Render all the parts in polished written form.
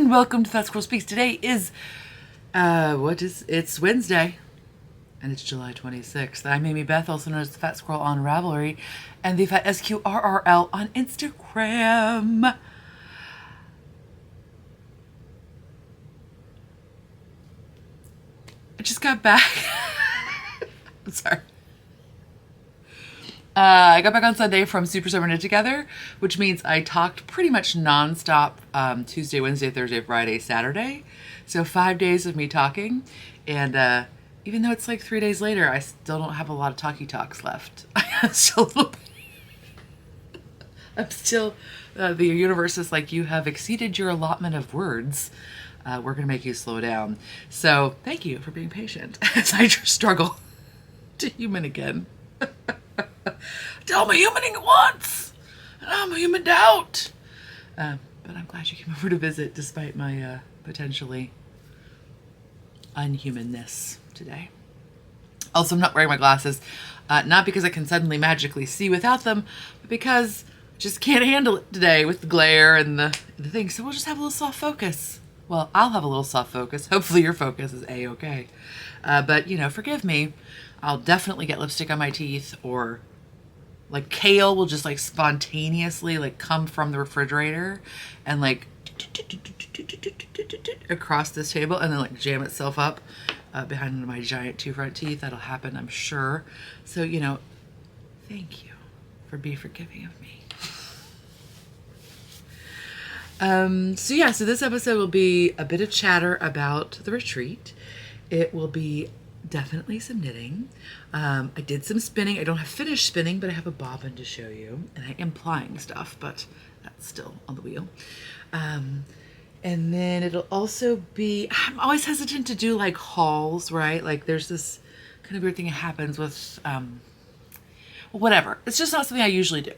and welcome to Fat Squirrel Speaks. Today is, it's Wednesday, and it's July 26th. I'm Amy Beth, also known as the Fat Squirrel on Ravelry, and the Fat SQRRL on Instagram. I just got back. I'm sorry. I got back on Sunday from Super Summer Knit Together, which means I talked pretty much nonstop Tuesday, Wednesday, Thursday, Friday, Saturday. So 5 days of me talking. And even though it's like 3 days later, I still don't have a lot of talky talks left. I'm still the universe is like, you have exceeded your allotment of words. We're going to make you slow down. So thank you for being patient as I struggle to human again. I'm a humaning at once, and I'm a human out. But I'm glad you came over to visit despite my potentially unhumanness today. Also, I'm not wearing my glasses, not because I can suddenly magically see without them, but because I just can't handle it today with the glare and the thing. So we'll just have a little soft focus. Well, I'll have a little soft focus. Hopefully your focus is A-okay. But, forgive me. I'll definitely get lipstick on my teeth, or like kale will just like spontaneously like come from the refrigerator and like across this table and then like jam itself up behind my giant two front teeth. That'll happen, I'm sure. So, thank you for being forgiving of me. So this episode will be a bit of chatter about the retreat. It will be definitely some knitting. I did some spinning. I don't have finished spinning, but I have a bobbin to show you. And I am plying stuff, but that's still on the wheel. And then it'll also be, I'm always hesitant to do like hauls, right? Like there's this kind of weird thing that happens with, whatever. It's just not something I usually do.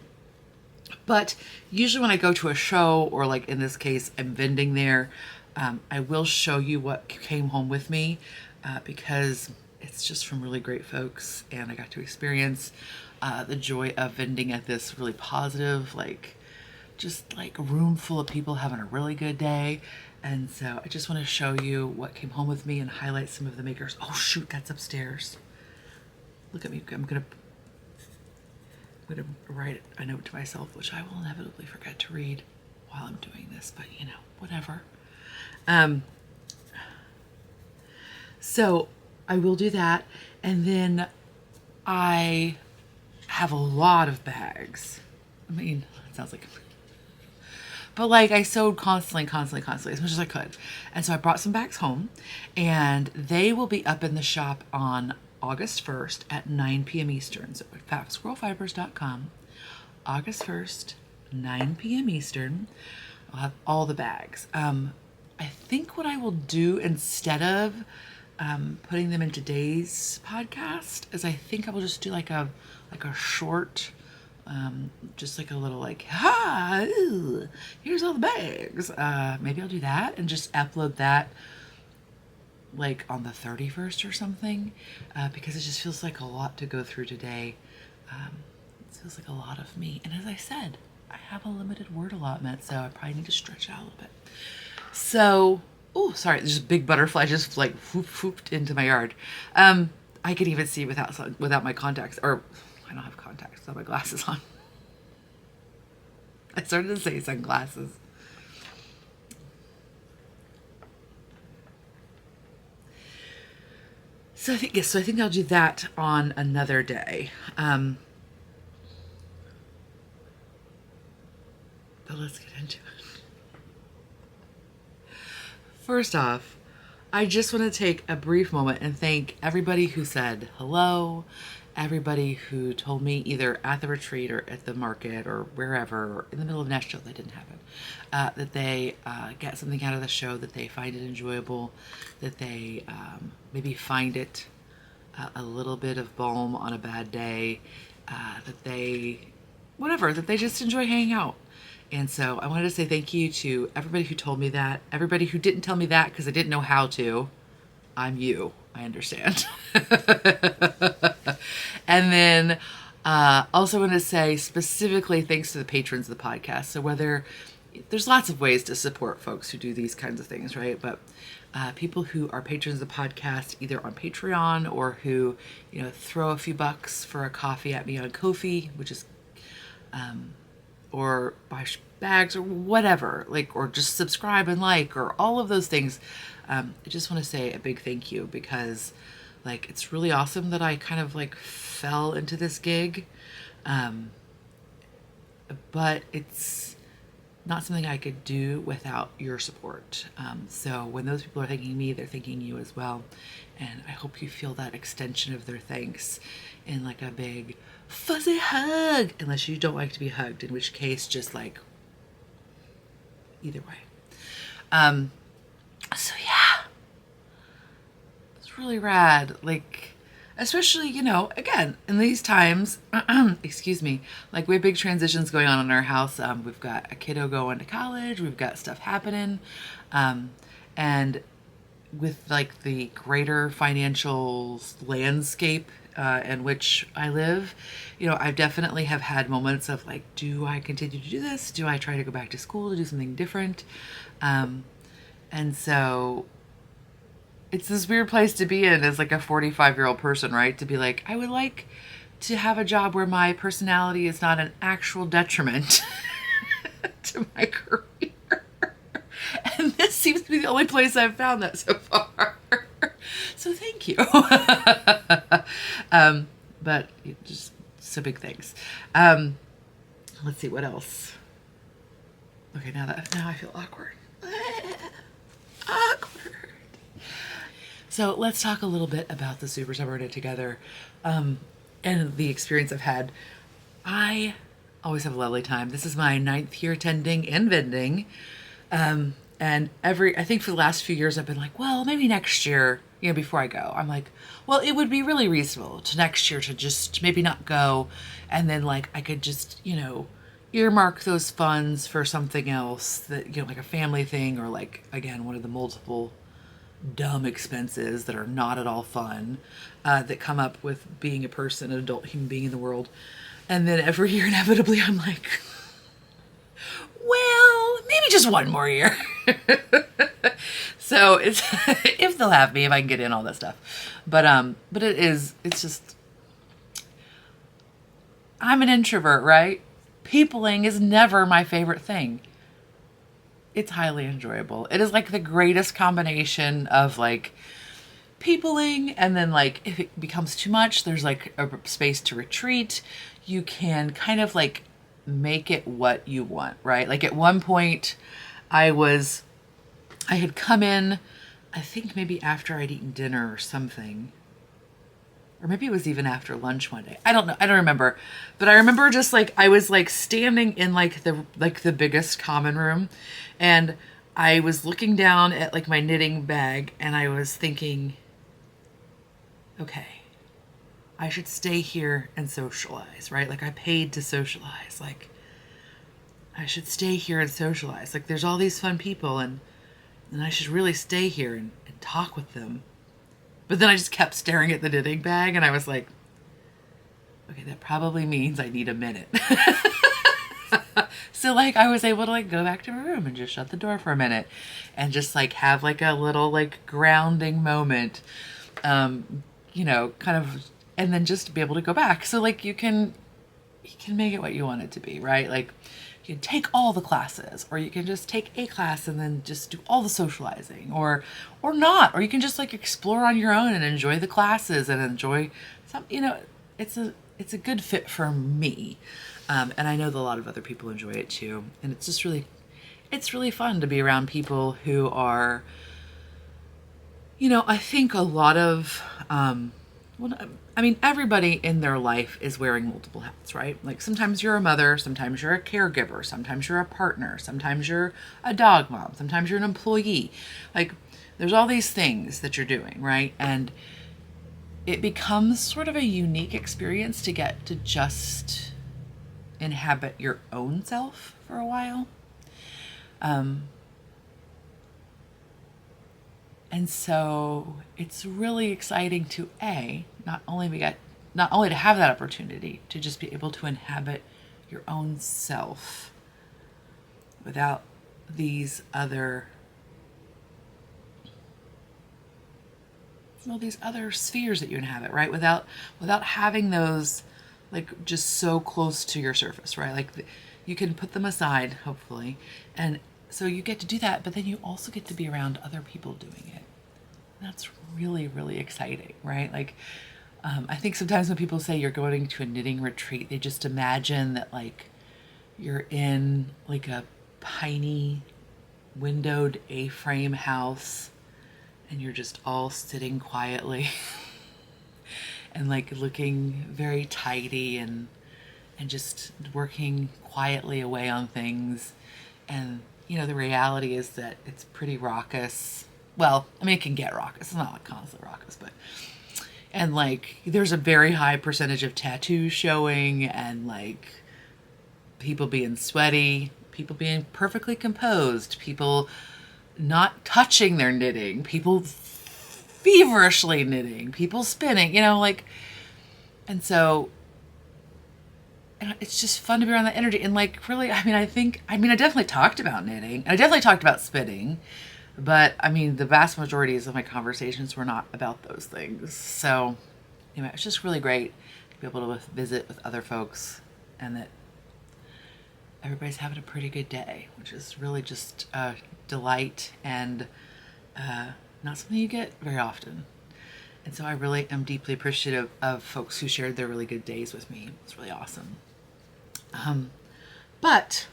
But usually when I go to a show, or like in this case, I'm vending there, I will show you what came home with me. Because it's just from really great folks, and I got to experience the joy of vending at this really positive, just like a room full of people having a really good day. And so I just want to show you what came home with me and highlight some of the makers. Oh shoot, that's upstairs. Look at me. I'm gonna write a note to myself, which I will inevitably forget to read while I'm doing this, but whatever. So I will do that. And then I have a lot of bags. I mean, it sounds like, but like I sewed constantly, as much as I could. And so I brought some bags home, and they will be up in the shop on August 1st at 9 p.m. Eastern. So at fatsquirrelfibers.com, August 1st, 9 p.m. Eastern, I'll have all the bags. I think what I will do instead of putting them in today's podcast is I think I will just do like a short, just like a little here's all the bags. Maybe I'll do that and just upload that like on the 31st or something, because it just feels like a lot to go through today. It feels like a lot of me. And as I said, I have a limited word allotment, so I probably need to stretch out a little bit. So, oh, sorry, there's a big butterfly just like whooped into my yard. I can even see without my contacts, or I don't have contacts, I have my glasses on. I started to say sunglasses. So I think I'll do that on another day. But let's get into it. First off, I just want to take a brief moment and thank everybody who said hello, everybody who told me either at the retreat or at the market or wherever, or in the middle of Nashville, they didn't have it, that they get something out of the show, that they find it enjoyable, that they maybe find it a little bit of balm on a bad day, that they just enjoy hanging out. And so I wanted to say thank you to everybody who told me that, everybody who didn't tell me that because I didn't know how to. I'm you, I understand. And then also want to say specifically thanks to the patrons of the podcast. So whether there's lots of ways to support folks who do these kinds of things, right? But people who are patrons of the podcast, either on Patreon or who, throw a few bucks for a coffee at me on Ko-fi, which is, or buy bags or whatever, or just subscribe and or all of those things. I just want to say a big thank you, because it's really awesome that I kind of fell into this gig. But it's not something I could do without your support. So when those people are thanking me, they're thanking you as well. And I hope you feel that extension of their thanks in a big fuzzy hug, unless you don't like to be hugged, in which case just either way. So yeah, it's really rad. Especially, again, in these times, excuse me, we have big transitions going on in our house. We've got a kiddo going to college. We've got stuff happening. And with the greater financial landscape in which I live, I definitely have had moments of do I continue to do this? Do I try to go back to school to do something different? And so it's this weird place to be in as a 45-year-old person, right? To be I would like to have a job where my personality is not an actual detriment to my career. And this seems to be the only place I've found that so far. So thank you. But just so big thanks. Let's see what else. Okay, now I feel awkward. Awkward. So let's talk a little bit about the Super Summer Knit Together and the experience I've had. I always have a lovely time. This is my 9th year attending and vending. And I think for the last few years I've been well, maybe next year, before I go, I'm well, it would be really reasonable to next year to just maybe not go. And then I could just, earmark those funds for something else that, a family thing, or again, one of the multiple dumb expenses that are not at all fun that come up with being a person, an adult human being in the world. And then every year, inevitably, I'm well, maybe just one more year. So it's if they'll have me, if I can get in all that stuff. But it's just, I'm an introvert, right? Peopling is never my favorite thing. It's highly enjoyable. It is the greatest combination of peopling, and then if it becomes too much, there's a space to retreat. You can kind of make it what you want, right? At one point I had come in, I think maybe after I'd eaten dinner or something, or maybe it was even after lunch one day. I don't know. I don't remember. But I remember just I was standing in the biggest common room, and I was looking down at my knitting bag, and I was thinking, okay, I should stay here and socialize, right? I paid to socialize. I should stay here and socialize. There's all these fun people, and I should really stay here and talk with them. But then I just kept staring at the knitting bag, and I was okay, that probably means I need a minute. So I was able to go back to my room and just shut the door for a minute and just have a little grounding moment, kind of, and then just be able to go back. So you can make it what you want it to be, right? You can take all the classes, or you can just take a class and then just do all the socializing, or not, or you can just explore on your own and enjoy the classes and enjoy some, it's a good fit for me. And I know that a lot of other people enjoy it too. And it's just it's really fun to be around people who are, I think a lot of, everybody in their life is wearing multiple hats, right? Sometimes you're a mother, sometimes you're a caregiver, sometimes you're a partner, sometimes you're a dog mom, sometimes you're an employee. There's all these things that you're doing, right? And it becomes sort of a unique experience to get to just inhabit your own self for a while. And so it's really exciting to not only to have that opportunity to just be able to inhabit your own self without these other spheres that you inhabit, right? Without having those like just so close to your surface, right? Like you can put them aside, hopefully, and so you get to do that, but then you also get to be around other people doing it. That's really, really exciting, right? Like, I think sometimes when people say you're going to a knitting retreat, they just imagine that like you're in like a piney windowed A-frame house and you're just all sitting quietly and like looking very tidy and just working quietly away on things. And the reality is that it's pretty raucous. Well, I mean, it can get raucous. It's not like constantly raucous, but and like there's a very high percentage of tattoos showing, and like people being sweaty, people being perfectly composed, people not touching their knitting, people feverishly knitting, people spinning, like, and so it's just fun to be around that energy. And like, really, I definitely talked about knitting, and I definitely talked about spinning, but I mean, the vast majorities of my conversations were not about those things. So anyway, it's just really great to be able to visit with other folks and that everybody's having a pretty good day, which is really just a delight and not something you get very often. And so I really am deeply appreciative of folks who shared their really good days with me. It's really awesome. But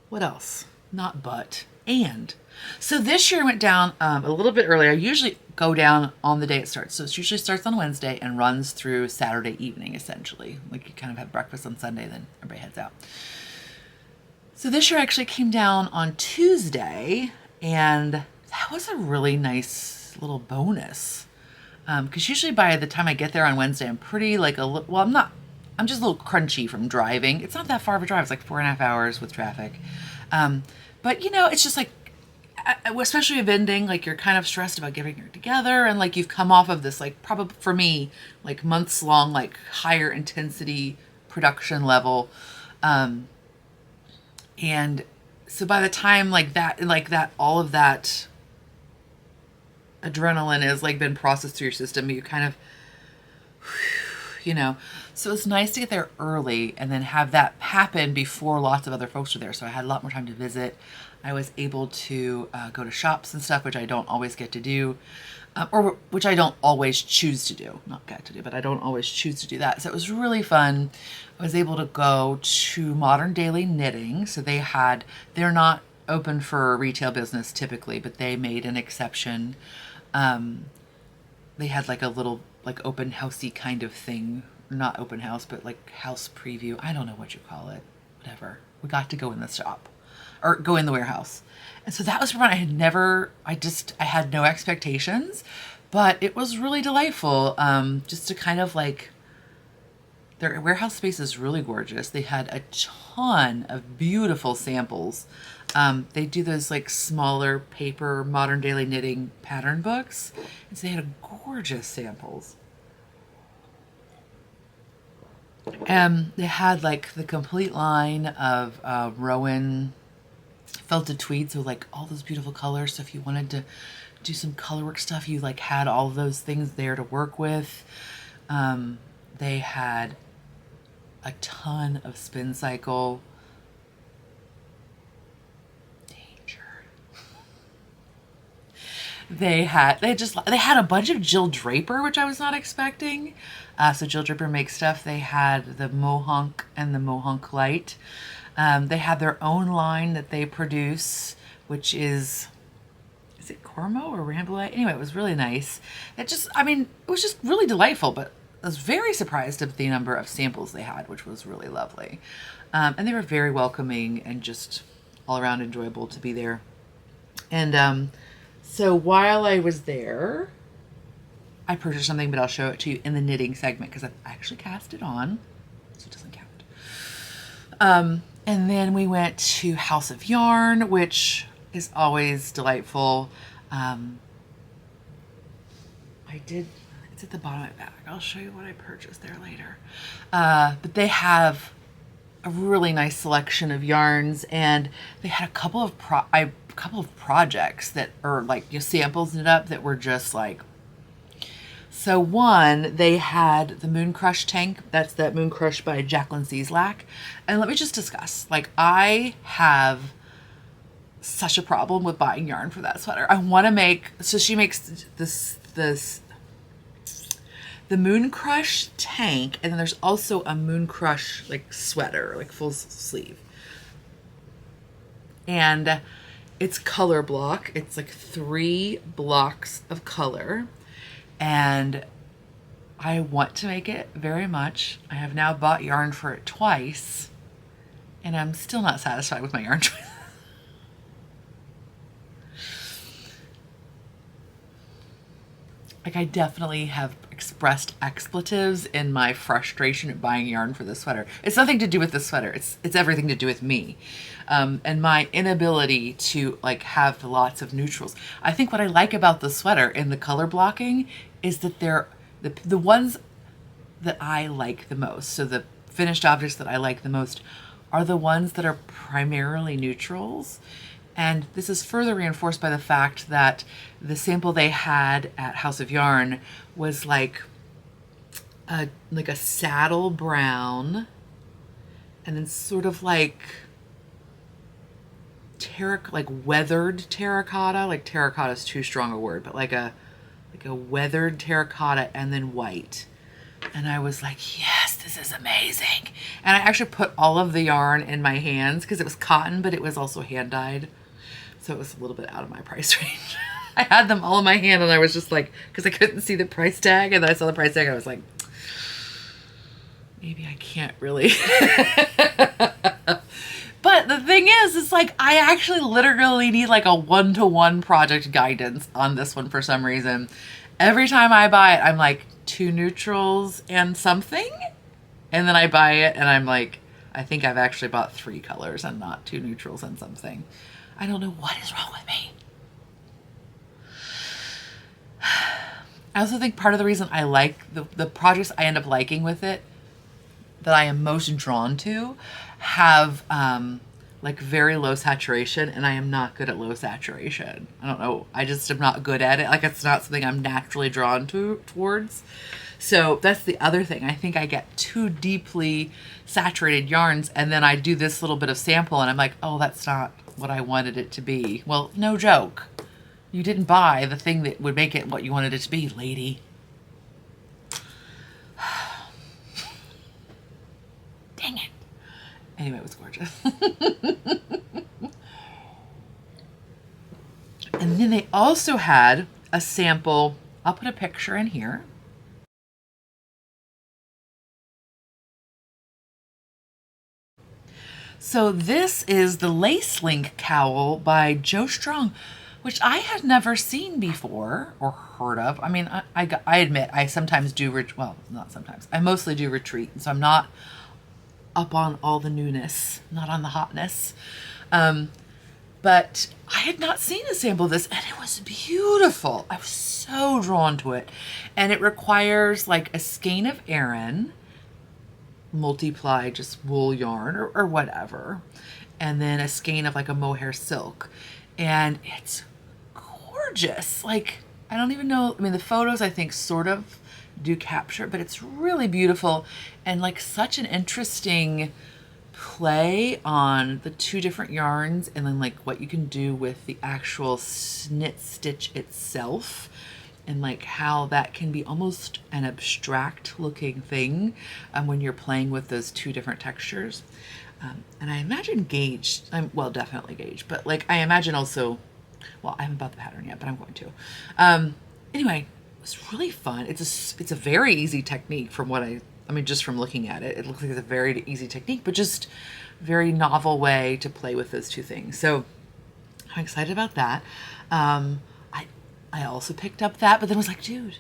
what else? Not but, and. So this year I went down a little bit earlier. I usually go down on the day it starts. So it usually starts on Wednesday and runs through Saturday evening, essentially. Like you kind of have breakfast on Sunday, then everybody heads out. So this year I actually came down on Tuesday, and that was a really nice little bonus. Because usually by the time I get there on Wednesday, I'm pretty like I'm just a little crunchy from driving. It's not that far of a drive. It's like 4.5 hours with traffic. But it's just like, especially with vending, like you're kind of stressed about getting it together. And like you've come off of this, like probably for me, like months long, like higher intensity production level. And so by the time like that, all of that adrenaline has like been processed through your system, you kind of, so it's nice to get there early and then have that happen before lots of other folks are there. So I had a lot more time to visit. I was able to go to shops and stuff, which I don't always get to do, or which I don't always choose to do. Not get to do, but I don't always choose to do that. So it was really fun. I was able to go to Modern Daily Knitting. So they're not open for retail business typically, but they made an exception. They had like a little like open housey kind of thing. Not open house, but like house preview. I don't know what you call it. Whatever. We got to go in the shop or go in the warehouse. And so that was fun. I had no expectations, but it was really delightful. Just to kind of like, their warehouse space is really gorgeous. They had a ton of beautiful samples. They do those like smaller paper Modern Daily Knitting pattern books. And so they had gorgeous samples. They had like the complete line of Rowan felted tweeds with like all those beautiful colors. So if you wanted to do some colorwork stuff, you like had all of those things there to work with. They had a ton of spin cycle. Danger. They had a bunch of Jill Draper, which I was not expecting. So Jill Draper makes stuff. They had the Mohonk and the Mohonk Light. They had their own line that they produce, which is it Cormo or Rambouillet? Anyway, it was really nice. It was just really delightful, but I was very surprised at the number of samples they had, which was really lovely. And they were very welcoming and just all around enjoyable to be there. And so while I was there, I purchased something, but I'll show it to you in the knitting segment because I actually cast it on, so it doesn't count. And then we went to House of Yarn, which is always delightful. It's at the bottom of my bag. I'll show you what I purchased there later. But they have a really nice selection of yarns, and they had a couple of projects that are like samples knit up that were just like. So one, they had the Moon Crush tank. That's that Moon Crush by Jacqueline Cieslak. And let me just discuss. Like, I have such a problem with buying yarn for that sweater. I want to make, so she makes this the Moon Crush tank, and then there's also a Moon Crush like sweater, like full sleeve. And it's color block. It's like 3 blocks of color. And I want to make it very much. I have now bought yarn for it twice, and I'm still not satisfied with my yarn choice. Like, I definitely have expressed expletives in my frustration at buying yarn for this sweater. It's nothing to do with the sweater. It's everything to do with me, and my inability to like have lots of neutrals. I think what I like about the sweater and the color blocking is that they're the ones that I like the most. So the finished objects that I like the most are the ones that are primarily neutrals. And this is further reinforced by the fact that the sample they had at House of Yarn was like a saddle brown, and then sort of like weathered terracotta. Like terracotta is too strong a word, but like a weathered terracotta, and then white. And I was like, yes, this is amazing. And I actually put all of the yarn in my hands because it was cotton, but it was also hand dyed. So it was a little bit out of my price range. I had them all in my hand, and I was just like, because I couldn't see the price tag, and then I saw the price tag, and I was like, maybe I can't really. But the thing is, it's like, I actually literally need like a 1-to-1 project guidance on this one for some reason. Every time I buy it, I'm like, 2 neutrals and something. And then I buy it, and I'm like, I think I've actually bought 3 colors and not 2 neutrals and something. I don't know what is wrong with me. I also think part of the reason I like the projects I end up liking with it, that I am most drawn to, have like very low saturation, and I am not good at low saturation. I don't know. I just am not good at it. Like, it's not something I'm naturally drawn towards. So that's the other thing. I think I get too deeply saturated yarns, and then I do this little bit of sample, and I'm like, oh, that's not what I wanted it to be. Well, no joke. You didn't buy the thing that would make it what you wanted it to be, lady. Dang it. Anyway, it was gorgeous. And then they also had a sample. I'll put a picture in here. So this is the Lace Link Cowl by Joe Strong, which I had never seen before or heard of. I mean, I admit I sometimes do, well, not sometimes. I mostly do retreat, so I'm not up on all the newness, not on the hotness. But I had not seen a sample of this, and it was beautiful. I was so drawn to it. And it requires like a skein of Aran, multiply just wool yarn or whatever, and then a skein of like a mohair silk. And it's gorgeous. Like, I don't even know, I mean, the photos I think sort of do capture, but it's really beautiful, and like such an interesting play on the 2 different yarns, and then like what you can do with the actual knit stitch itself, and like how that can be almost an abstract looking thing when you're playing with those 2 different textures. And I imagine gauge, well, definitely gauge, but like I imagine also, well, I haven't bought the pattern yet, but I'm going to. Anyway, it was really fun. It's a very easy technique from what I mean, just from looking at it, it looks like it's a very easy technique, but just very novel way to play with those 2 things. So I'm excited about that. I also picked up that, but then was like, dude,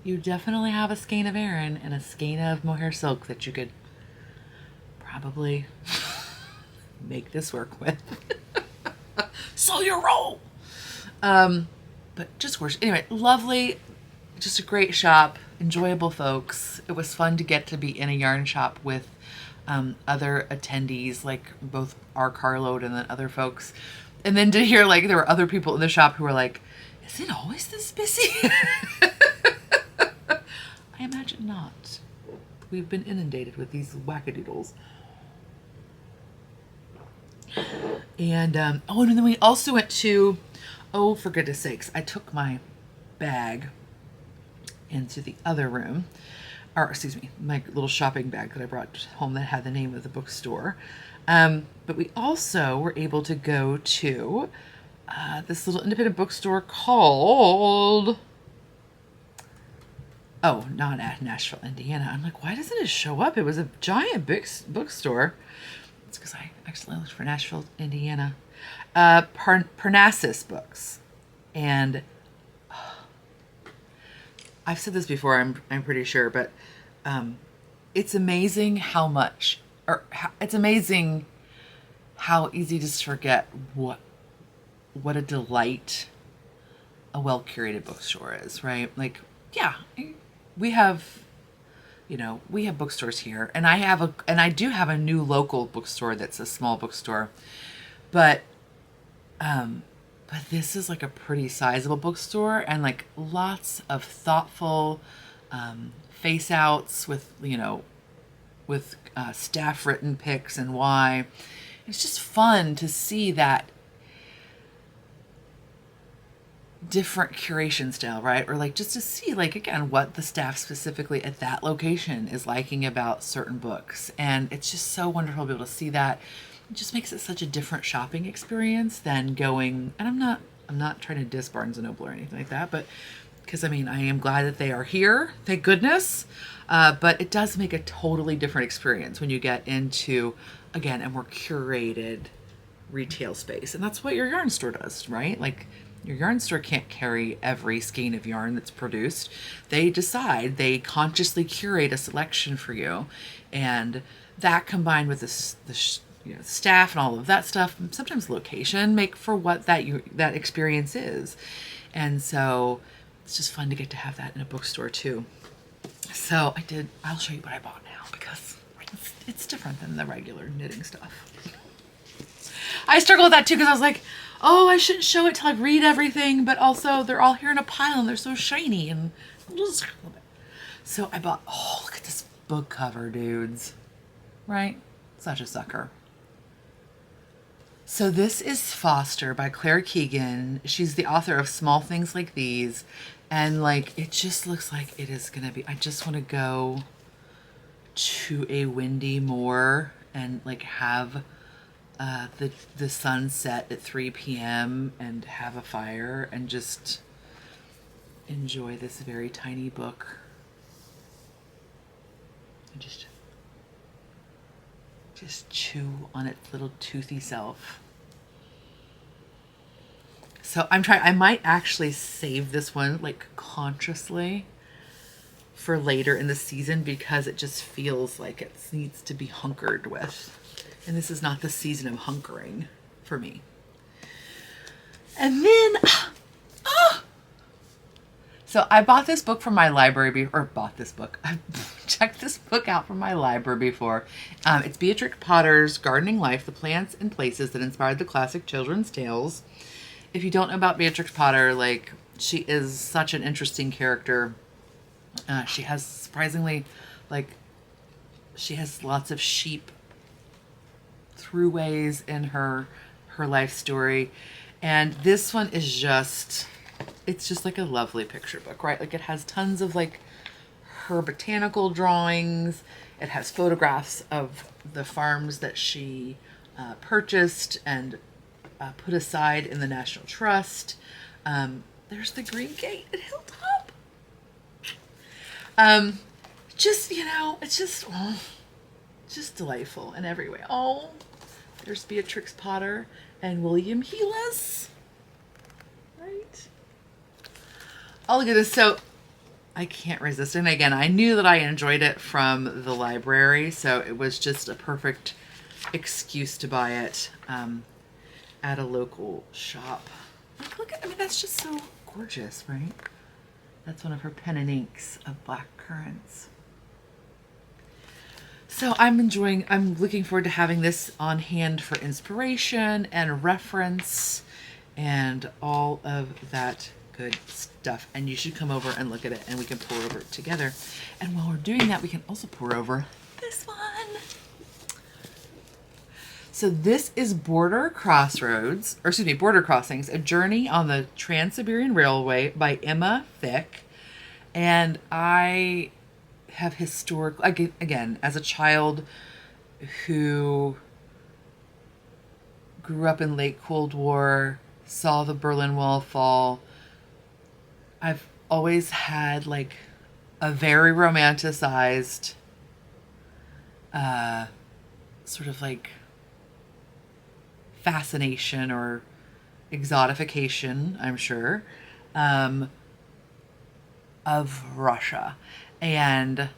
you definitely have a skein of Aran and a skein of mohair silk that you could probably make this work with. So you roll. But just gorgeous. Anyway, lovely, just a great shop, enjoyable folks. It was fun to get to be in a yarn shop with other attendees, like both our carload and then other folks. And then to hear like there were other people in the shop who were like, is it always this busy? I imagine not. We've been inundated with these wackadoodles. And and then we also went to, oh, for goodness sakes, I took my bag into the other room, or excuse me, my little shopping bag that I brought home that had the name of the bookstore. But we also were able to go to this little independent bookstore called, oh, not at Nashville, Indiana. I'm like, why doesn't it show up? It was a giant bookstore. It's because I accidentally looked for Nashville, Indiana. Parnassus Books. And I've said this before, I'm pretty sure, but it's amazing how much, it's amazing how easy to just forget what a delight a well-curated bookstore is, right? Like, yeah, we have bookstores here, and I do have a new local bookstore that's a small bookstore, but this is like a pretty sizable bookstore, and like lots of thoughtful face outs with staff written picks and why. It's just fun to see that different curation style, right? Or like just to see like, again, what the staff specifically at that location is liking about certain books. And it's just so wonderful to be able to see that. It just makes it such a different shopping experience than going, and I'm not trying to diss Barnes & Noble or anything like that, but because I mean, I am glad that they are here, thank goodness. But it does make a totally different experience when you get into, again, a more curated retail space. And that's what your yarn store does, right? Like, your yarn store can't carry every skein of yarn that's produced. They consciously curate a selection for you. And that combined with the staff and all of that stuff, sometimes location, make for what that experience is. And so it's just fun to get to have that in a bookstore too. So I'll show you what I bought now because it's different than the regular knitting stuff. I struggle with that too because I was like, oh, I shouldn't show it till I read everything, but also they're all here in a pile and they're so shiny and so I bought, oh, look at this book cover, dudes. Right? Such a sucker. So this is Foster by Claire Keegan. She's the author of Small Things Like These. And like, it just looks like it is going to be, I just want to go to a windy moor and like have the sun set at 3 p.m. and have a fire and just enjoy this very tiny book. And just chew on its little toothy self. So I might actually save this one like consciously for later in the season because it just feels like it needs to be hunkered with. And this is not the season of hunkering for me. And then, so I bought this book from my library, I checked this book out from my library before. It's Beatrix Potter's Gardening Life, The Plants and Places That Inspired the Classic Children's Tales. If you don't know about Beatrix Potter, like, she is such an interesting character. She has surprisingly, like, she has lots of sheep throughways in her life story. And this one is it's just like a lovely picture book, right? Like, it has tons of like her botanical drawings. It has photographs of the farms that she purchased and put aside in the National Trust. There's the Green Gate at Hilltop. It's just delightful in every way. Oh, there's Beatrix Potter and William Heelas. Right? Oh, look at this. So I can't resist. And again, I knew that I enjoyed it from the library, so it was just a perfect excuse to buy it at a local shop. That's just so gorgeous, right? That's one of her pen and inks of black currants. So I'm looking forward to having this on hand for inspiration and reference and all of that good stuff. And you should come over and look at it and we can pour over it together. And while we're doing that, we can also pour over this one. So this is Border Crossings, A Journey on the Trans-Siberian Railway by Emma Fick. And I have again, as a child who grew up in late Cold War, saw the Berlin Wall fall, I've always had like a very romanticized sort of like fascination or exotification, I'm sure, of Russia. And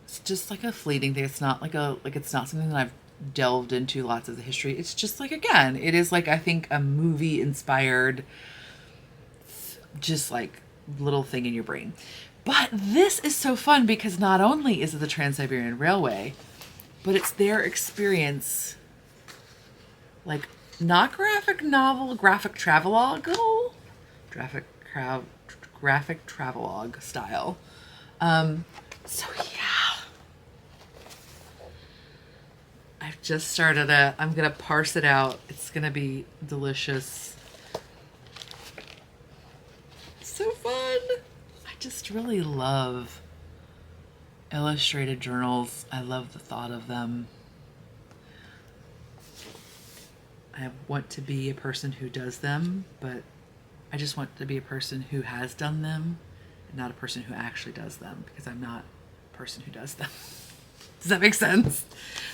it's just like a fleeting thing. It's not it's not something that I've delved into lots of the history. It's just like, again, it is like, I think, a movie inspired just like little thing in your brain. But this is so fun because not only is it the Trans-Siberian Railway, but it's their experience, like not graphic novel, graphic travelogue style. So yeah, I've just started I'm gonna parse it out. It's gonna be delicious. So fun. I just really love illustrated journals. I love the thought of them. I want to be a person who does them, but I just want to be a person who has done them and not a person who actually does them, because I'm not a person who does them. Does that make sense?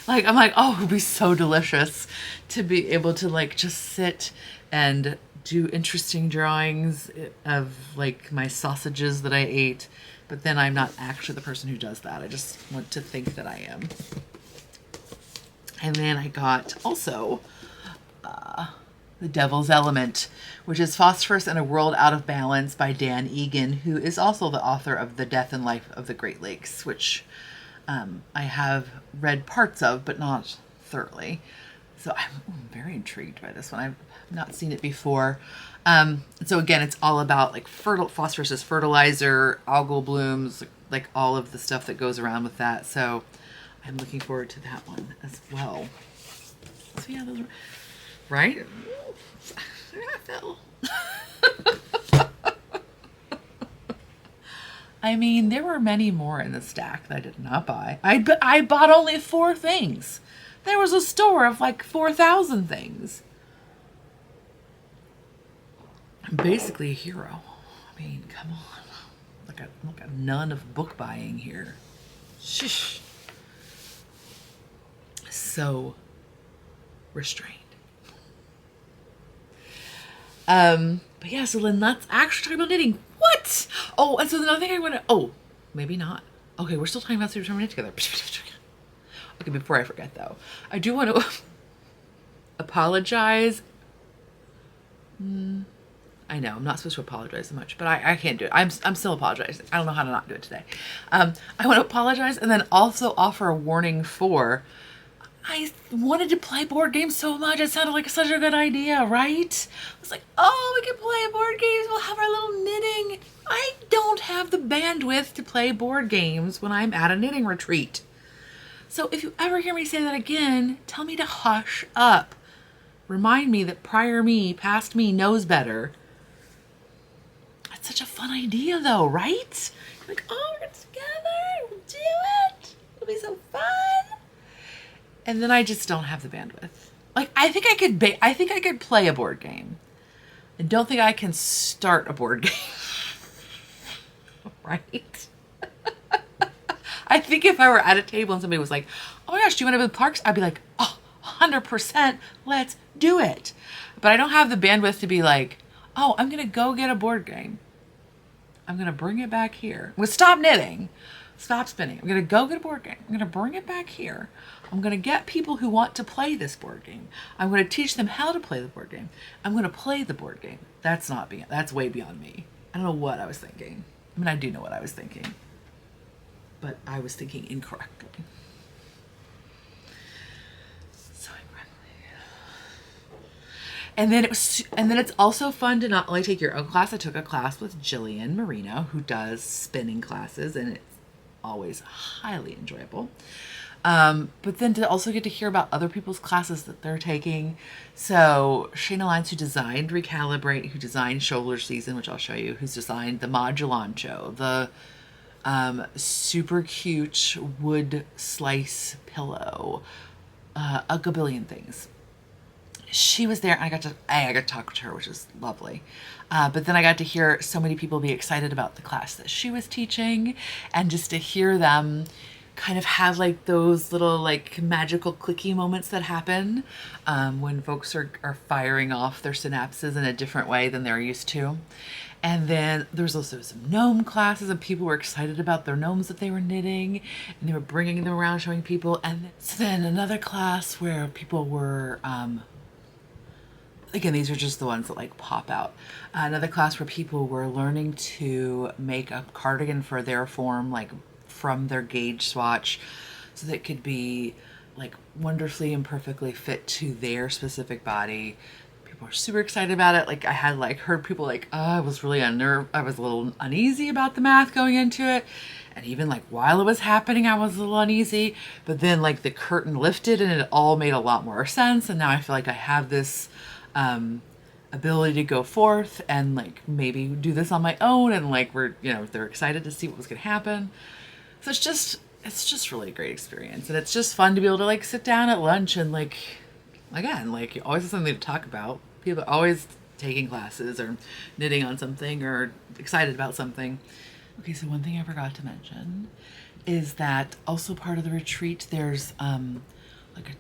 Like, I'm like, oh, it would be so delicious to be able to like just sit and do interesting drawings of like my sausages that I ate, but then I'm not actually the person who does that. I just want to think that I am. And then I got also The Devil's Element, which is Phosphorus and a World Out of Balance by Dan Egan, who is also the author of The Death and Life of the Great Lakes, which I have read parts of, but not thoroughly. So I'm very intrigued by this one. I've not seen it before. So again, it's all about like phosphorus as fertilizer, algal blooms, like all of the stuff that goes around with that. So I'm looking forward to that one as well. So yeah, those are, right? I fell. I mean, there were many more in the stack that I did not buy. I bought only 4 things. There was a store of like 4,000 things. I'm basically a hero. I mean, come on. Look at none of book buying here. Shush. So restrained. But yeah, so then let's actually talk about knitting. What? Oh, and so another thing I want to, oh, maybe not. Okay, we're still talking about Super Knit together. Okay, before I forget though, I do want to apologize. I know I'm not supposed to apologize so much, but I can't do it. I'm still apologizing. I don't know how to not do it today. I want to apologize and then also offer a warning for, I wanted to play board games so much. It sounded like such a good idea, right? I was like, oh, we can play board games. We'll have our little knitting. I don't have the bandwidth to play board games when I'm at a knitting retreat. So if you ever hear me say that again, tell me to hush up. Remind me that prior me, past me knows better. That's such a fun idea though, right? You're like, oh, we're together. We'll do it. It'll be so fun. And then I just don't have the bandwidth. Like, I think I could play a board game. I don't think I can start a board game. Right? I think if I were at a table and somebody was like, oh my gosh, do you want to go to the parks? I'd be like, oh, 100%, let's do it. But I don't have the bandwidth to be like, oh, I'm going to go get a board game. I'm going to bring it back here. I'm going to stop knitting. Stop spinning. I'm going to go get a board game. I'm going to bring it back here. I'm going to get people who want to play this board game. I'm going to teach them how to play the board game. I'm going to play the board game. That's way beyond me. I don't know what I was thinking. I mean, I do know what I was thinking, but I was thinking incorrectly. And then it's also fun to not only take your own class. I took a class with Jillian Marino, who does spinning classes, and it's always highly enjoyable. But then to also get to hear about other people's classes that they're taking. So Shayna Lyons, who designed Recalibrate, who designed Shoulder Season, which I'll show you, who's designed the Modulancho, the super cute wood slice pillow, a gabillion things. She was there, and I got to talk to her, which was lovely. But then I got to hear so many people be excited about the class that she was teaching, and just to hear them kind of have like those little like magical clicky moments that happen when folks are firing off their synapses in a different way than they're used to. And then there was also some gnome classes, and people were excited about their gnomes that they were knitting, and they were bringing them around showing people. And so then another class where people were again, these are just the ones that like pop out. Another class where people were learning to make a cardigan for their form, like from their gauge swatch, so that it could be like wonderfully and perfectly fit to their specific body. People were super excited about it. Like I had like heard people like, oh, I was really I was a little uneasy about the math going into it. And even like while it was happening, I was a little uneasy, but then like the curtain lifted and it all made a lot more sense. And now I feel like I have this ability to go forth and like maybe do this on my own, and like they're excited to see what was going to happen. So it's just really a great experience, and it's just fun to be able to like sit down at lunch and like, again, like you always have something to talk about. People are always taking classes or knitting on something or excited about something. Okay, so one thing I forgot to mention is that also part of the retreat, there's like a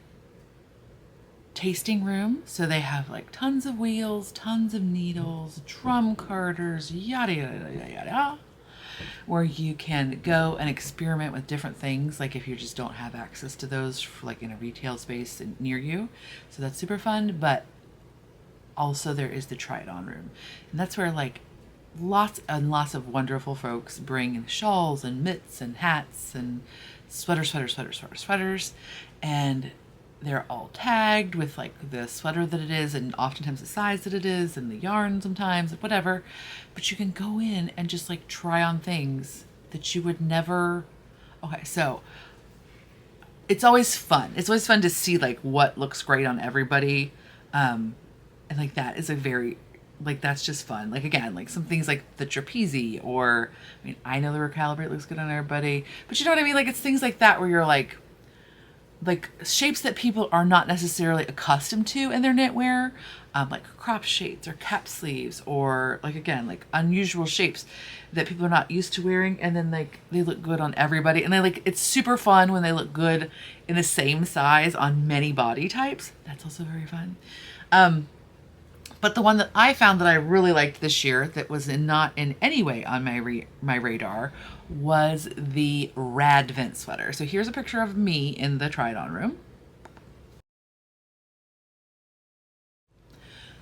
tasting room. So they have like tons of wheels, tons of needles, drum carders, yada, yada, yada, yada, where you can go and experiment with different things. Like if you just don't have access to those for like in a retail space near you. So that's super fun. But also there is the try it on room. And that's where like lots and lots of wonderful folks bring shawls and mitts and hats and sweaters. And they're all tagged with like the sweater that it is, and oftentimes the size that it is, and the yarn sometimes, whatever. But you can go in and just like try on things that you would never. Okay, so it's always fun. It's always fun to see like what looks great on everybody. And like that is a very, like that's just fun. Like again, like some things like the trapeze, or I mean, I know the recalibrate looks good on everybody, but you know what I mean? Like it's things like that where you're like shapes that people are not necessarily accustomed to in their knitwear, like crop shapes or cap sleeves, or like again, like unusual shapes that people are not used to wearing, and then like they look good on everybody, and they like, it's super fun when they look good in the same size on many body types. That's also very fun. But the one that I found that I really liked this year that was not in any way on my radar was the Radvent sweater. So here's a picture of me in the try-it-on room.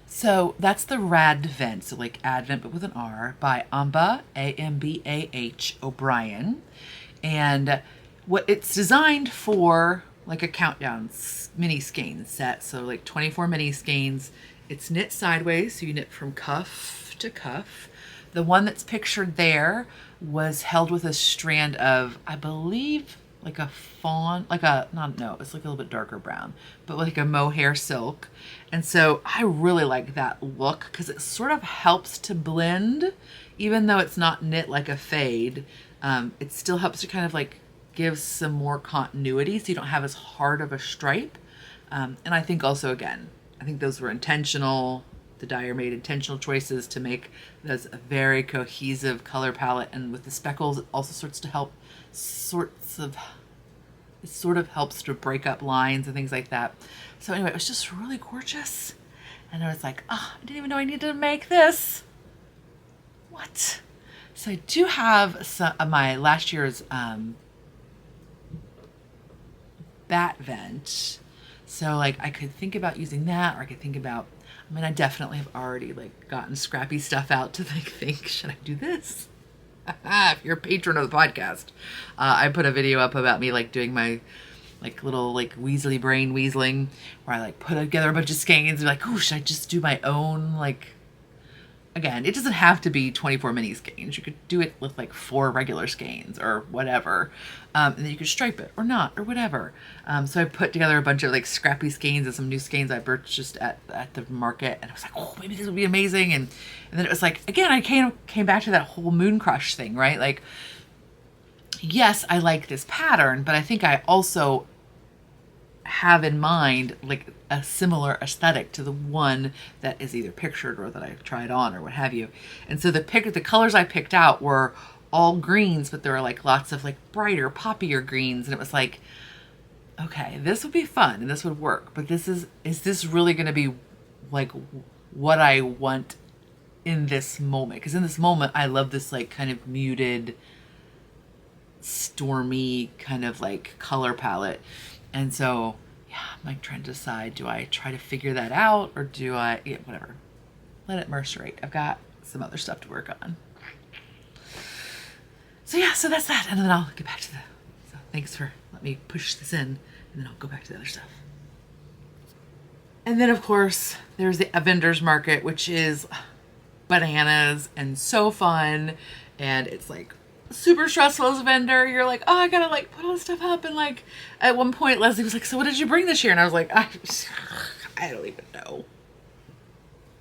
So that's the Radvent, so like Advent but with an R, by Amba, A-M-B-A-H, O'Brien. And what it's designed for, like a countdown mini skein set, so like 24 mini skeins. It's knit sideways, so you knit from cuff to cuff. The one that's pictured there was held with a strand of, I believe, like a fawn, like a, no, it's like a little bit darker brown, but like a mohair silk. And so I really like that look because it sort of helps to blend, even though it's not knit like a fade. It still helps to kind of like give some more continuity, so you don't have as hard of a stripe. And I think also, again, I think those were intentional. The dyer made intentional choices to make those a very cohesive color palette, and with the speckles, it also sort of helps to break up lines and things like that. So anyway, it was just really gorgeous, and I was like, oh, I didn't even know I needed to make this. What? So I do have some of my last year's bat vent. So like I could think about using that, or I could think about, I mean, I definitely have already like gotten scrappy stuff out to like think, should I do this? If you're a patron of the podcast, I put a video up about me like doing my like little like Weasley brain weaseling, where I like put together a bunch of skeins and be like, oh, should I just do my own like, again, it doesn't have to be 24 mini skeins. You could do it with like 4 regular skeins or whatever. And then you could stripe it or not or whatever. So I put together a bunch of like scrappy skeins and some new skeins I purchased at the market. And I was like, oh, maybe this will be amazing. And then it was like, again, I came back to that whole moon crush thing, right? Like, yes, I like this pattern, but I think I also have in mind like a similar aesthetic to the one that is either pictured or that I tried on or what have you. And so the colors I picked out were all greens, but there were like lots of like brighter, poppier greens. And it was like, okay, this would be fun and this would work, but is this really going to be like what I want in this moment? Because in this moment, I love this like kind of muted, stormy kind of like color palette. And so, yeah, I'm like trying to decide, do I try to figure that out or do I, yeah, whatever, let it mercerate. I've got some other stuff to work on. So yeah, so that's that. And then I'll get back to so thanks for letting me push this in, and then I'll go back to the other stuff. And then of course, there's the vendor's market, which is bananas and so fun. And it's like super stressful as a vendor. You're like, oh, I gotta like put all this stuff up. And like at one point, Leslie was like, so what did you bring this year? And I was like, I don't even know.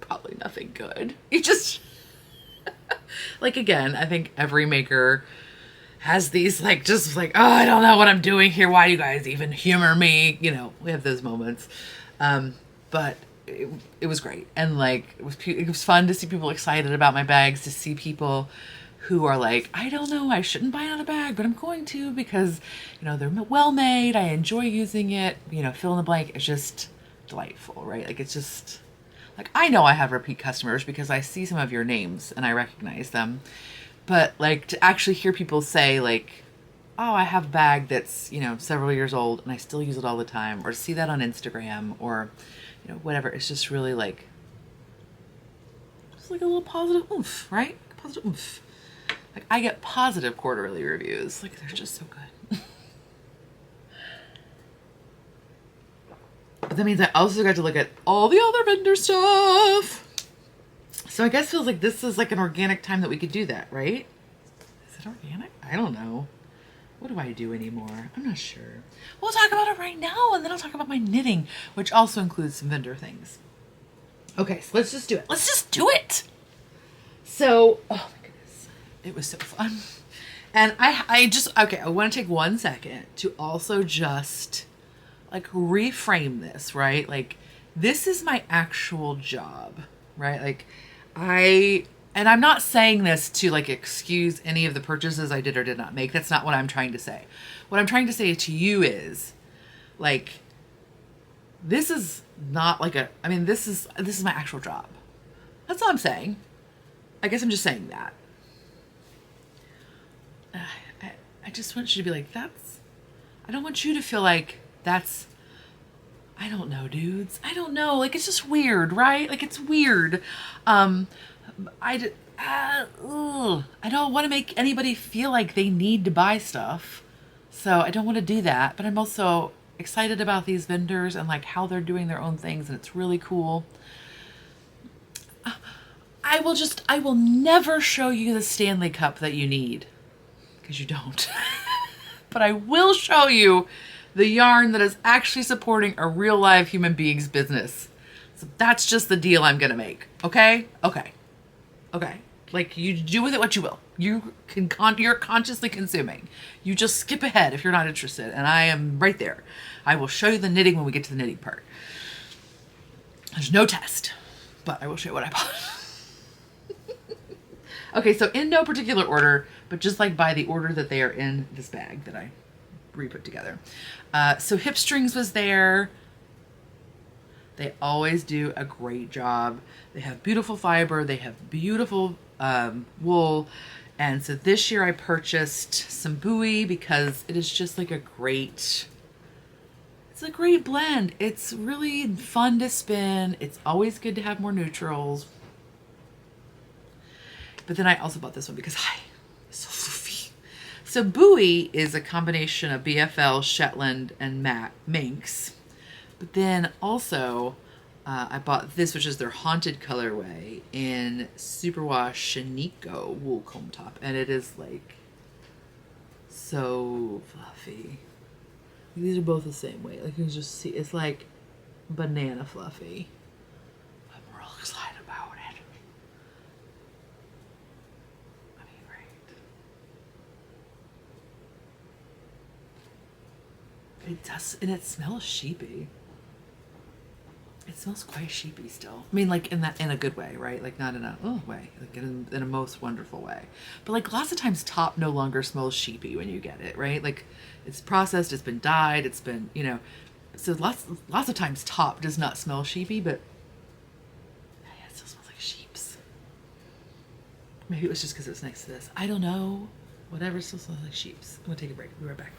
Probably nothing good. You just, like, again, I think every maker has these like, just like, oh, I don't know what I'm doing here. Why do you guys even humor me? You know, we have those moments. But it was great. And like, it was fun to see people excited about my bags, to see people who are like, I don't know, I shouldn't buy another bag, but I'm going to because, you know, they're well made. I enjoy using it, you know, fill in the blank. It's just delightful, right? Like, it's just like, I know I have repeat customers because I see some of your names and I recognize them. But like to actually hear people say like, oh, I have a bag that's, you know, several years old and I still use it all the time, or see that on Instagram or, you know, whatever. It's just really like, just like a little positive oomph, right? Positive oomph. Like, I get positive quarterly reviews. Like, they're just so good. But that means I also got to look at all the other vendor stuff. So I guess it feels like this is like an organic time that we could do that, right? Is it organic? I don't know. What do I do anymore? I'm not sure. We'll talk about it right now, and then I'll talk about my knitting, which also includes some vendor things. Okay, so let's just do it. Let's just do it. So, oh my goodness, it was so fun. And I want to take 1 second to also just like reframe this, right? Like, this is my actual job, right? Like, and I'm not saying this to like excuse any of the purchases I did or did not make. That's not what I'm trying to say. What I'm trying to say to you is like, this is not like this is my actual job. That's all I'm saying. I guess I'm just saying that. I just want you to be like, I don't want you to feel like that's, I don't know, dudes. I don't know. Like, it's just weird, right? Like, it's weird. I don't want to make anybody feel like they need to buy stuff. So I don't want to do that. But I'm also excited about these vendors and like how they're doing their own things. And it's really cool. I will never show you the Stanley Cup that you need, because you don't. But I will show you the yarn that is actually supporting a real live human being's business. So that's just the deal I'm going to make. Okay? Okay. Like, you do with it what you will. You're consciously consuming. You just skip ahead if you're not interested. And I am right there. I will show you the knitting when we get to the knitting part. There's no test, but I will show you what I bought. Okay, so in no particular order, but just like by the order that they are in this bag that I re-put together. So Hip Strings was there. They always do a great job. They have beautiful fiber. They have beautiful wool. And so this year I purchased some buoy because it is just like it's a great blend. It's really fun to spin. It's always good to have more neutrals. But then I also bought this one because it's so floofy. So Bowie is a combination of BFL, Shetland, and Manx. But then also, I bought this, which is their haunted colorway in Superwash Shiniko wool comb top, and it is like so fluffy. These are both the same way. Like you can just see, it's like banana fluffy. I'm real excited about it. I mean, right. It does, and it smells sheepy. It smells quite sheepy still. I mean, like in a good way, right? Like not in a way, like in a most wonderful way. But like lots of times top no longer smells sheepy when you get it, right? Like it's processed, it's been dyed, it's been, so lots of times top does not smell sheepy, but yeah, it still smells like sheep's. Maybe it was just because it was next to this. I don't know. Whatever, still smells like sheep's. I'm gonna take a break. We'll be right back.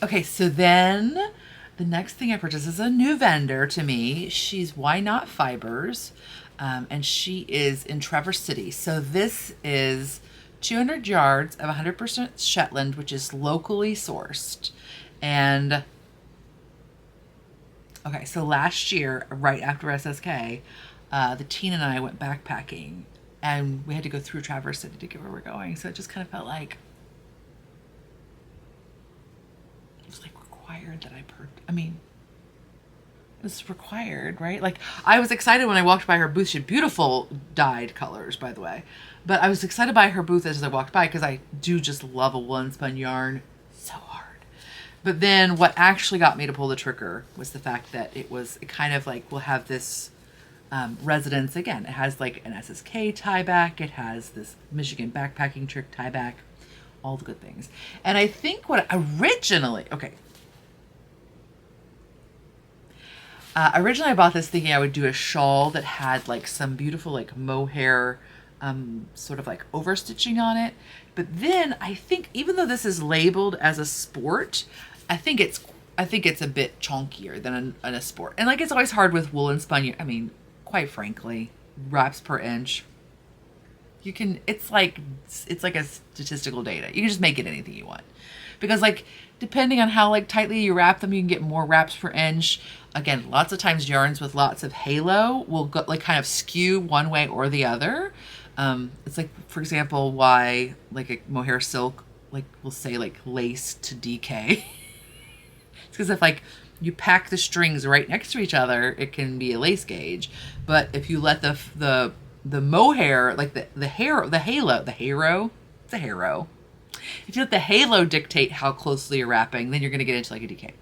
Okay, so then the next thing I purchased is a new vendor to me. She's Why Not Fibers, and she is in Traverse City. So this is 200 yards of 100% Shetland, which is locally sourced. And okay, so last year, right after SSK, the teen and I went backpacking, and we had to go through Traverse City to get where we're going. So it just kind of felt like it was like required that it was required, right? Like I was excited when I walked by her booth. She had beautiful dyed colors, by the way. But I was excited by her booth as I walked by because I do just love a woolen spun yarn so hard. But then what actually got me to pull the trigger was the fact that it kind of like will have this residence again. It has like an SSK tie back. It has this Michigan backpacking trick tie back. All the good things. And I think originally I bought this thinking I would do a shawl that had like some beautiful like mohair sort of like overstitching on it. But then I think even though this is labeled as a sport, I think it's a bit chunkier than a sport. And like it's always hard with woolen spun. I mean, quite frankly, wraps per inch. It's like a statistical data. You can just make it anything you want. Because like, depending on how like tightly you wrap them, you can get more wraps per inch. Again, lots of times yarns with lots of halo will go, like kind of skew one way or the other. It's like, for example, why like a mohair silk, like we'll say like lace to DK. It's because if like you pack the strings right next to each other, it can be a lace gauge. But if you let the mohair, like the halo. If you let the halo dictate how closely you're wrapping, then you're going to get into like a DK.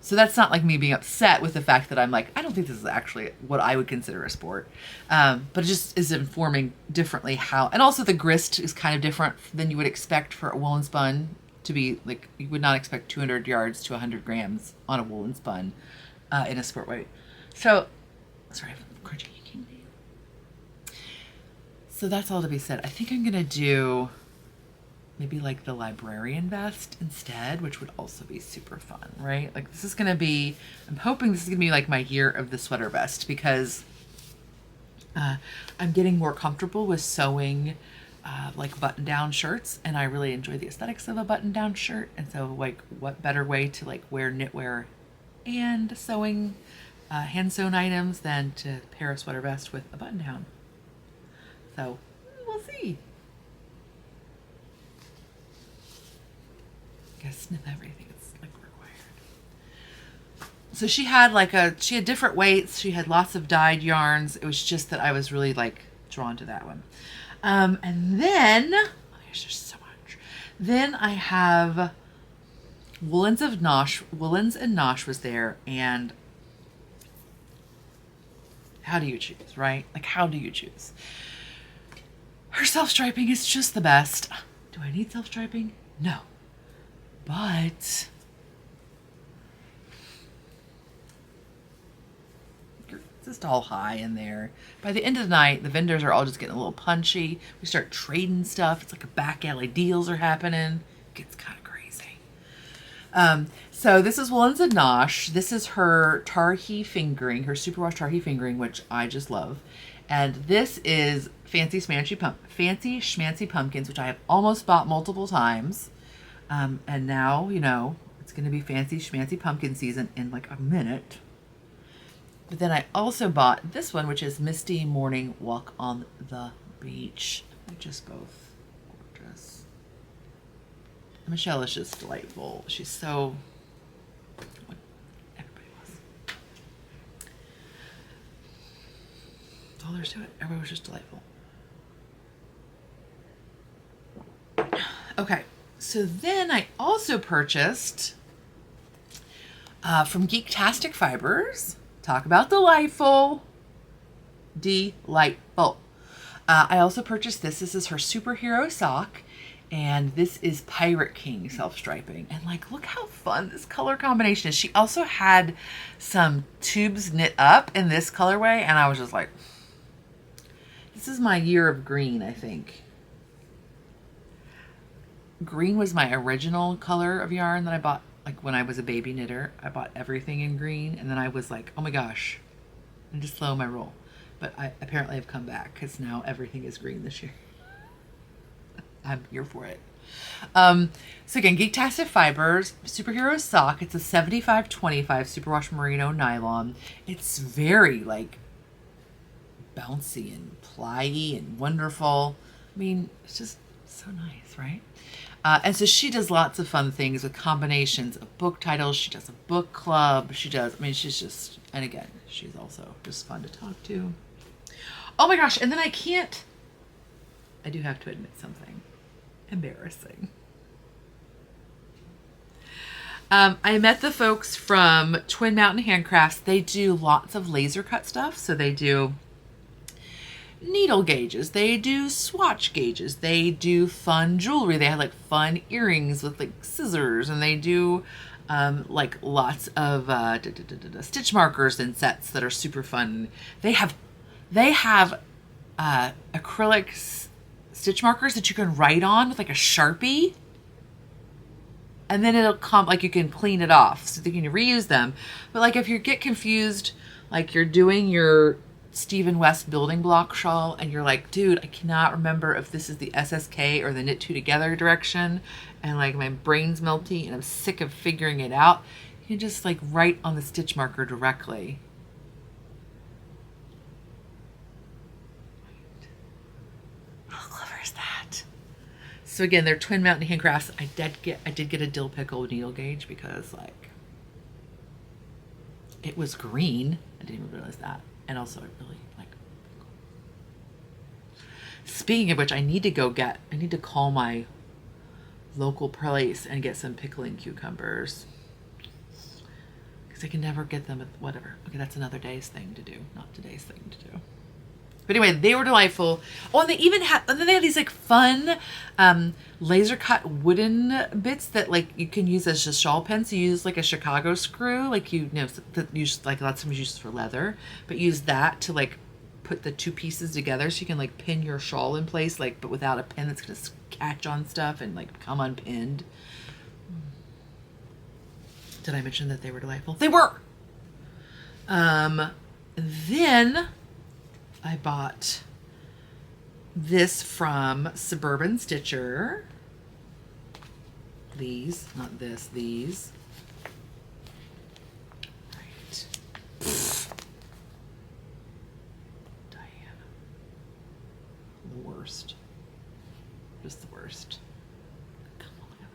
So that's not like me being upset with the fact that I'm like, I don't think this is actually what I would consider a sport. But it just is informing differently how, and also the grist is kind of different than you would expect for a woolen spun to be. Like you would not expect 200 yards to 100 grams on a woolen spun in a sport weight. So, sorry, I'm crunching. So that's all to be said. I think I'm gonna do maybe like the librarian vest instead, which would also be super fun, right? Like this is gonna be, I'm hoping this is gonna be like my year of the sweater vest because I'm getting more comfortable with sewing like button down shirts, and I really enjoy the aesthetics of a button down shirt. And so like what better way to like wear knitwear and sewing hand sewn items than to pair a sweater vest with a button down. So we'll see. Gotta snip everything. It's like required. So she had different weights. She had lots of dyed yarns. It was just that I was really like drawn to that one. And then there's just so much. Then I have Woolens and Nosh was there, and how do you choose, right? Like how do you choose? Her self-striping is just the best. Do I need self-striping? No. But it's just all high in there. By the end of the night, the vendors are all just getting a little punchy. We start trading stuff. It's like a back alley deals are happening. It gets kind of crazy. So this is Woolens and Nosh. This is her Tarhi fingering, her superwash Tarhi fingering, which I just love. And this is Fancy Schmancy Pumpkins, which I have almost bought multiple times. And now, you know, it's going to be Fancy Schmancy Pumpkin season in like a minute. But then I also bought this one, which is Misty Morning Walk on the Beach. They're just both gorgeous. Michelle is just delightful. She's so... what everybody was. That's all there's to it. Everybody was just delightful. Okay, so then I also purchased from Geektastic Fibers. Talk about delightful. Delightful. I also purchased this. This is her superhero sock. And this is Pirate King self-striping. And like, look how fun this color combination is. She also had some tubes knit up in this colorway. And I was just like, this is my year of green, I think. Green was my original color of yarn that I bought like when I was a baby knitter. I bought everything in green. And then I was like, oh my gosh, and just slow my roll. But I apparently have come back because now everything is green this year. I'm here for it. So again, Geektastic Fibers, superhero sock. It's a 75/25 superwash merino nylon. It's very like bouncy and pliey and wonderful. I mean, it's just so nice, right? And so she does lots of fun things with combinations of book titles. She does a book club. She does, I mean, she's just, and again, she's also just fun to talk to. Oh my gosh. And then I do have to admit something embarrassing. I met the folks from Twin Mountain Handcrafts. They do lots of laser cut stuff. So they do needle gauges, they do swatch gauges, they do fun jewelry, they have like fun earrings with like scissors, and they do like lots of stitch markers and sets that are super fun. They have acrylic stitch markers that you can write on with like a Sharpie, and then it'll come, like you can clean it off so that you can reuse them. But like if you get confused, like you're doing your Stephen West building block shawl and you're like, dude, I cannot remember if this is the SSK or the knit two together direction, and like my brain's melty and I'm sick of figuring it out, you can just like write on the stitch marker directly. How clever is that? So again, they're Twin Mountain Handcrafts. I did get a dill pickle needle gauge because like it was green. I didn't even realize that. And also I really like pickle. Speaking of which, I need to call my local place and get some pickling cucumbers. Because I can never get them at whatever. Okay, that's another day's thing to do, not today's thing to do. But anyway, they were delightful. Oh, and then they had these like fun laser cut wooden bits that like you can use as just shawl pins. So you use like a Chicago screw, like you know that use like lots of times used for leather, but use that to like put the two pieces together so you can like pin your shawl in place, like but without a pin that's gonna catch on stuff and like become unpinned. Did I mention that they were delightful? They were. Then I bought this from Suburban Stitcher. These, not this, these. Right. Diana. The worst. Just the worst. Come on, look at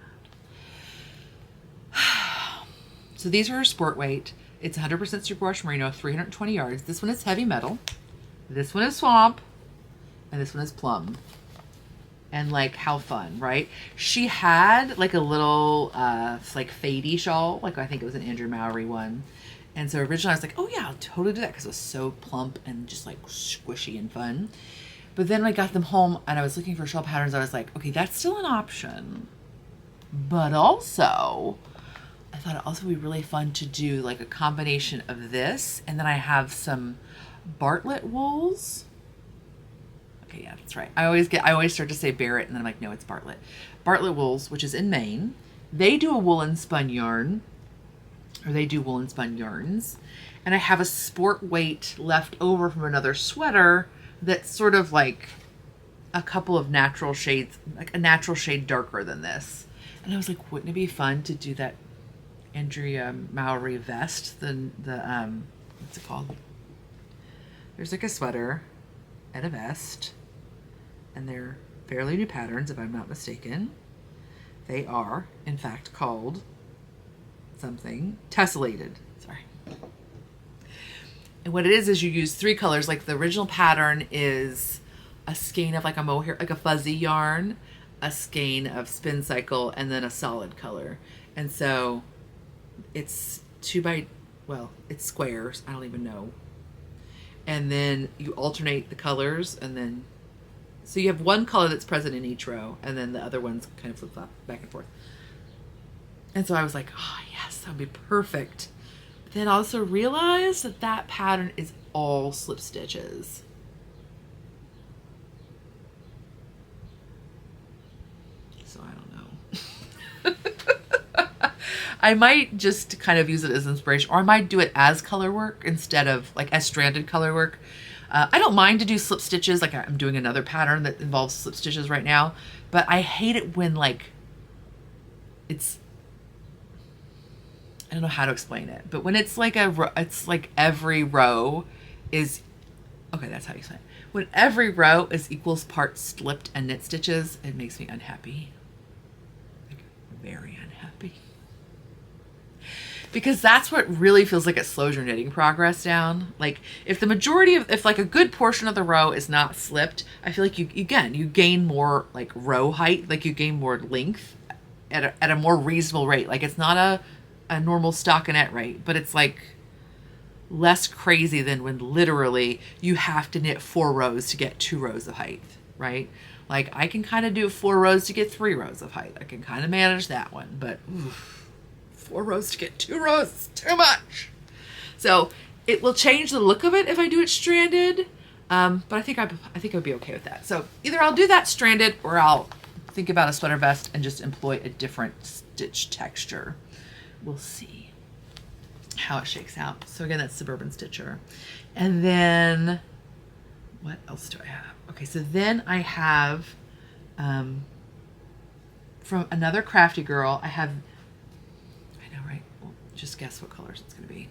that. So these are her sport weight. It's 100% superwash merino, 320 yards. This one is heavy metal. This one is swamp, and this one is plum. And like, how fun, right? She had like a little like fadey shawl, like I think it was an Andrew Mowry one. And so originally I was like, oh yeah, I'll totally do that because it was so plump and just like squishy and fun. But then when I got them home and I was looking for shawl patterns, I was like, okay, that's still an option. But also, I thought it also would be really fun to do like a combination of this, and then I have some Bartlett wools. Okay, yeah, that's right. I always start to say Barrett, and then I'm like, no, it's Bartlett. Bartlett wools, which is in Maine. They do a woolen spun yarn or they do woolen spun yarns. And I have a sport weight left over from another sweater that's sort of like a couple of natural shades, like a natural shade darker than this. And I was like, wouldn't it be fun to do that Andrea Mowry vest? The what's it called? There's like a sweater and a vest, and they're fairly new patterns, if I'm not mistaken. They are, in fact, called something tessellated. Sorry. And what it is you use 3 colors. Like the original pattern is a skein of like a mohair, like a fuzzy yarn, a skein of spin cycle, and then a solid color. And so it's it's squares. I don't even know. And then you alternate the colors, and then so you have one color that's present in each row, and then the other ones kind of flip-flop back and forth. And so I was like, oh yes, that would be perfect. But then I also realized that that pattern is all slip stitches. So I don't know. I might just kind of use it as inspiration, or I might do it as color work instead of like as stranded color work. I don't mind to do slip stitches. Like I'm doing another pattern that involves slip stitches right now, but I hate it when like it's, I don't know how to explain it, but when it's like it's like every row is, okay, that's how you say it. When every row is equals parts slipped and knit stitches, it makes me unhappy. Like very unhappy. Because that's what really feels like it slows your knitting progress down. Like if the majority of, if like a good portion of the row is not slipped, I feel like you gain more like row height, like you gain more length at a more reasonable rate. Like it's not a normal stockinette rate, but it's like less crazy than when literally you have to knit 4 rows to get 2 rows of height, right? Like I can kind of do 4 rows to get 3 rows of height. I can kind of manage that one, but oof. 4 rows to get 2 rows is too much. So it will change the look of it if I do it stranded. But I think I'd be okay with that. So either I'll do that stranded, or I'll think about a sweater vest and just employ a different stitch texture. We'll see how it shakes out. So again, that's Suburban Stitcher. And then what else do I have? Okay, so then I have from another Crafty Girl, I have, just guess what colors it's going to be.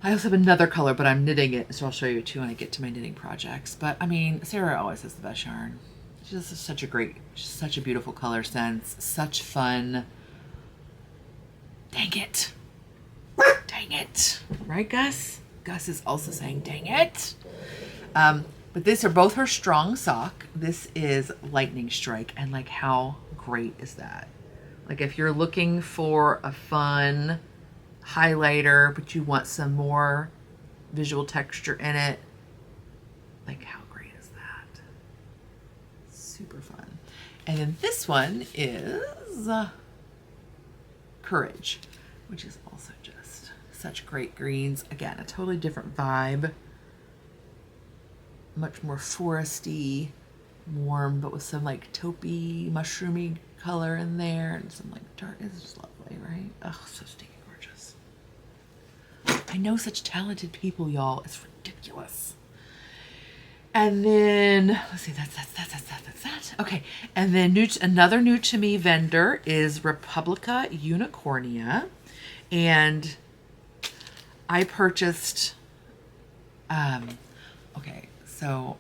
I also have another color, but I'm knitting it, so I'll show you too when I get to my knitting projects. But I mean, Sarah always has the best yarn. She's just such a beautiful color sense, such fun. Dang it. Dang it. Right, Gus? Gus is also saying, dang it. But these are both her strong sock. This is Lightning Strike, and like how great is that? Like if you're looking for a fun highlighter, but you want some more visual texture in it, like how great is that? Super fun. And then this one is Courage, which is also just such great greens. Again, a totally different vibe. Much more foresty, warm, but with some like taupey, mushroomy color in there, and some like dark. It's just lovely, right? Oh, so stinking gorgeous. I know such talented people, y'all. It's ridiculous. And then let's see, that's that. Okay, and then another new to me vendor is Republica Unicornia, and I purchased. Okay, so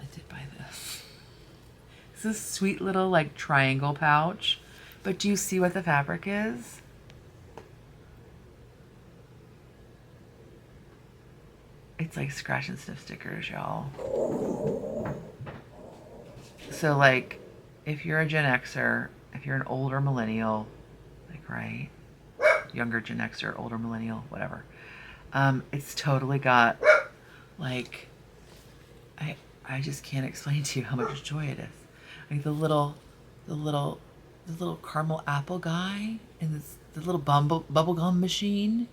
I did buy this. It's this sweet little like triangle pouch, but do you see what the fabric is? It's like scratch and sniff stickers, y'all. So like, if you're a Gen Xer, if you're an older millennial, like right, younger Gen Xer, older millennial, whatever, it's totally got like, I just can't explain to you how much joy it is. Like the little caramel apple guy and the little bubblegum machine,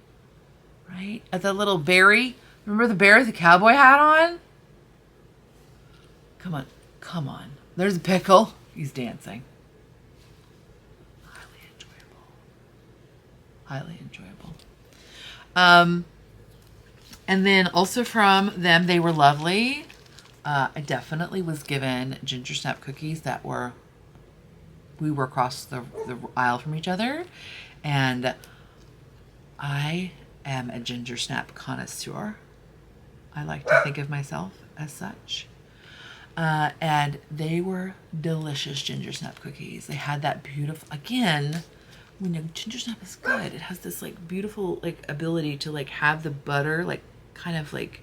right? At the little berry. Remember the bear with the cowboy hat on? Come on, come on. There's Pickle. He's dancing. Highly enjoyable. highly enjoyable. And then also from them, they were lovely. I definitely was given ginger snap cookies that we were across the aisle from each other. And I am a ginger snap connoisseur. I like to think of myself as such. And they were delicious ginger snap cookies. They had that beautiful, again, when the ginger snap is good, it has this like beautiful like ability to like have the butter like kind of like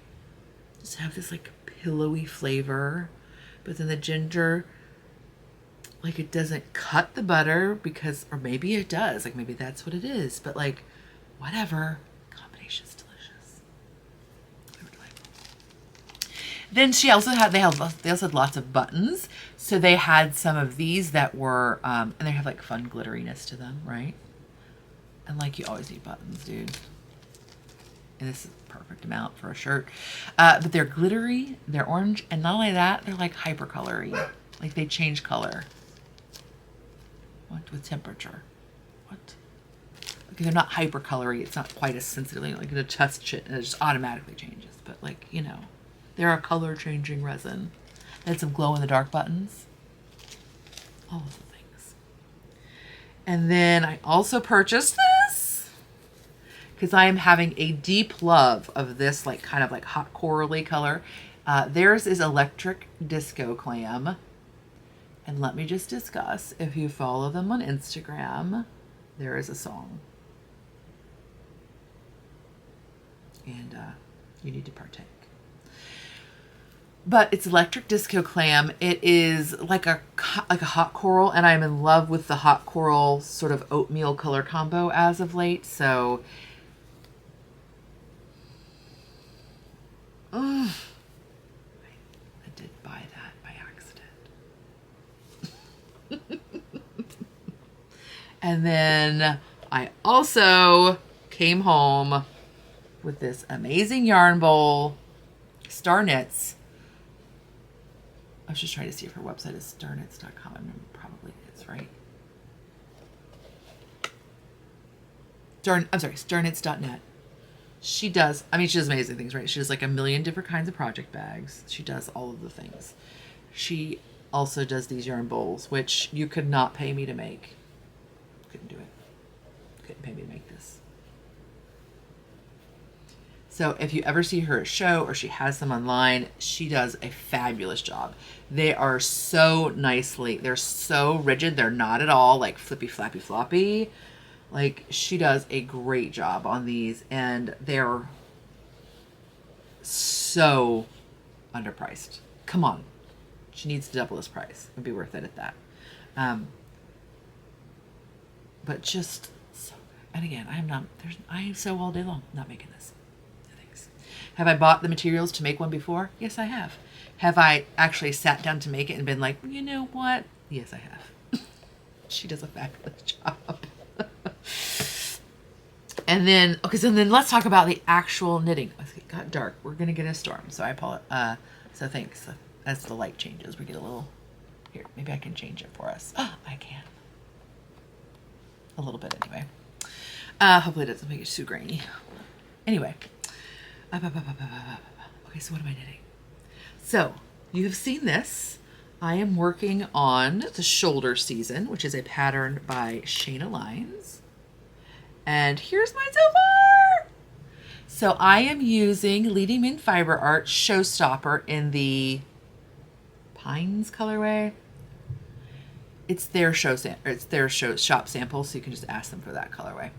just have this like pillowy flavor, but then the ginger, like it doesn't cut the butter because, or maybe it does, like maybe that's what it is, but like whatever, combination's delicious. They were delightful. Then she also had, they also had lots of buttons. So they had some of these that were, and they have like fun glitteriness to them, right? And like you always need buttons, dude. And this is a perfect amount for a shirt. But they're glittery, they're orange, and not only that, they're like hyper colory. Like they change color. What? With temperature. What? Okay, they're not hyper colory, it's not quite as sensitive, like it touch it and it just automatically changes. But like, you know, they're a color changing resin. They had some glow in the dark buttons. All of the things. And then I also purchased this because I am having a deep love of this like kind of like hot corally color. Theirs is Electric Disco Clam. And let me just discuss, if you follow them on Instagram, there is a song. And you need to partake. But it's Electric Disco Clam. It is like a hot coral, and I'm in love with the hot coral sort of oatmeal color combo as of late. So, I did buy that by accident. And then I also came home with this amazing yarn bowl, Star Knits. I was just trying to see if her website is starknits.com. I remember probably is, right? Starknits.net. She does amazing things, right? She does like a million different kinds of project bags. She does all of the things. She also does these yarn bowls, which you could not pay me to make. Couldn't do it. Couldn't pay me to make this. So if you ever see her at show or she has them online, she does a fabulous job. They are so nicely, they're so rigid. They're not at all like flippy, flappy, floppy. Like she does a great job on these, and they're so underpriced. Come on. She needs to double this price. It'd be worth it at that. But just so good. And again, I am so all day long not making this. Have I bought the materials to make one before? Yes, I have. Have I actually sat down to make it and been like, you know what? Yes, I have. She does a fabulous job. And then, okay, so then let's talk about the actual knitting. It got dark. We're going to get a storm. So I apologize. So thanks. As the light changes, we get a little, here, maybe I can change it for us. Oh, I can. A little bit anyway. Hopefully it doesn't make it too grainy. Anyway. Okay, so what am I knitting? So, you have seen this. I am working on the Shoulder Season, which is a pattern by Shayna Lines. And here's mine so far! So I am using Leading Min Fiber Art Showstopper in the Pines colorway. It's their shop sample, so you can just ask them for that colorway.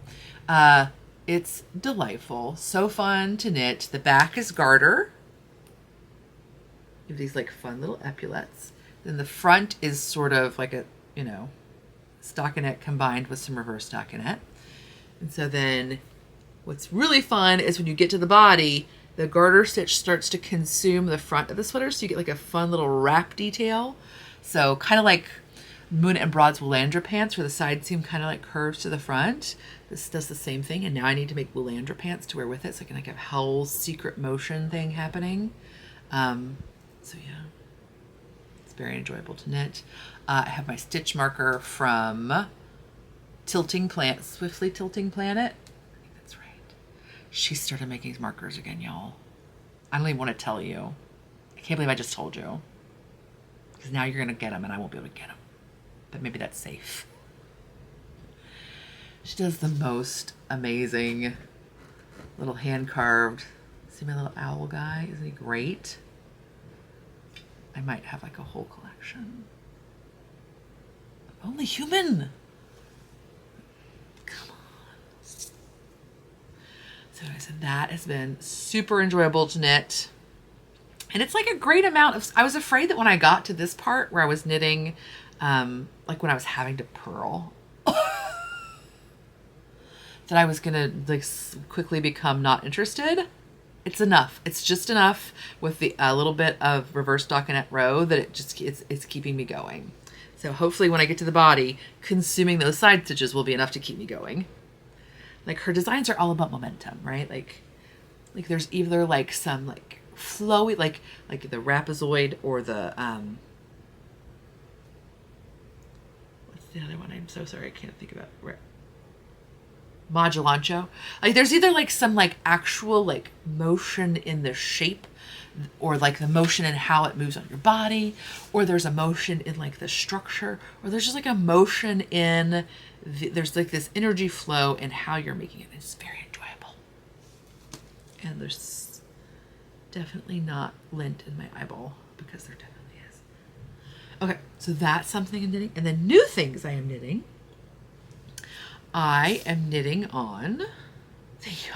It's delightful, so fun to knit. The back is garter. You have these like fun little epaulets. Then the front is sort of like a, you know, stockinette combined with some reverse stockinette. And so then what's really fun is when you get to the body, the garter stitch starts to consume the front of the sweater, so you get like a fun little wrap detail. So kind of like Moon and Broad's Willandra pants, where the side seam kind of like curves to the front. This does the same thing, and now I need to make Willandra pants to wear with it, so I can like have a whole secret motion thing happening. So yeah, it's very enjoyable to knit. I have my stitch marker from Swiftly Tilting Planet. I think that's right. She started making markers again, y'all. I don't even want to tell you. I can't believe I just told you. Because now you're going to get them and I won't be able to get them. But maybe that's safe. She does the most amazing little hand-carved. See my little owl guy? Isn't he great? I might have like a whole collection. Only Human. Come on. So I said that has been super enjoyable to knit. And it's like a great amount of, I was afraid that when I got to this part where I was knitting, like when I was having to purl, that I was gonna like quickly become not interested. It's enough. It's just enough with the little bit of reverse stockinette row that it's keeping me going. So hopefully when I get to the body, consuming those side stitches will be enough to keep me going. Like her designs are all about momentum, right? Like there's either like some like flowy, like the Rapazoid or the what's the other one? I'm so sorry, I can't think about it. Modulancho. Like there's either like some like actual like motion in the shape, or like the motion in how it moves on your body, or there's a motion in like the structure, or there's just like a motion in there's like this energy flow in how you're making it. It's very enjoyable. And there's definitely not lint in my eyeball, because there definitely is. Okay, so that's something I'm knitting. And then new things I am knitting. I am knitting on,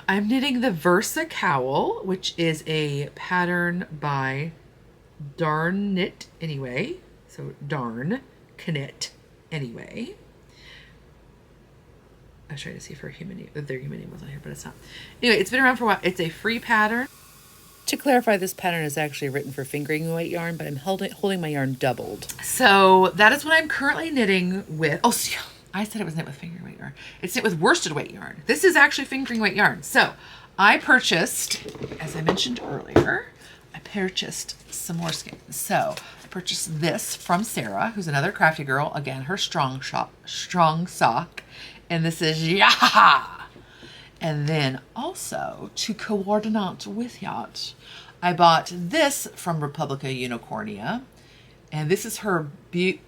I'm knitting the Versa Cowl, which is a pattern by Darn Knit Anyway. So Darn Knit Anyway. I was trying to see if their human name was on here, but it's not. Anyway, it's been around for a while. It's a free pattern. To clarify, this pattern is actually written for fingering weight yarn, but I'm holding my yarn doubled. So that is what I'm currently knitting with. Oh, I said it was knit with fingering weight yarn. It's knit with worsted weight yarn. This is actually fingering weight yarn. So I purchased, as I mentioned earlier, I purchased some more skeins. So I purchased this from Sarah, who's another crafty girl. Again, her strong sock. And this is Yaha. And then also to coordinate with Yacht, I bought this from Republica Unicornia. And this is her Pure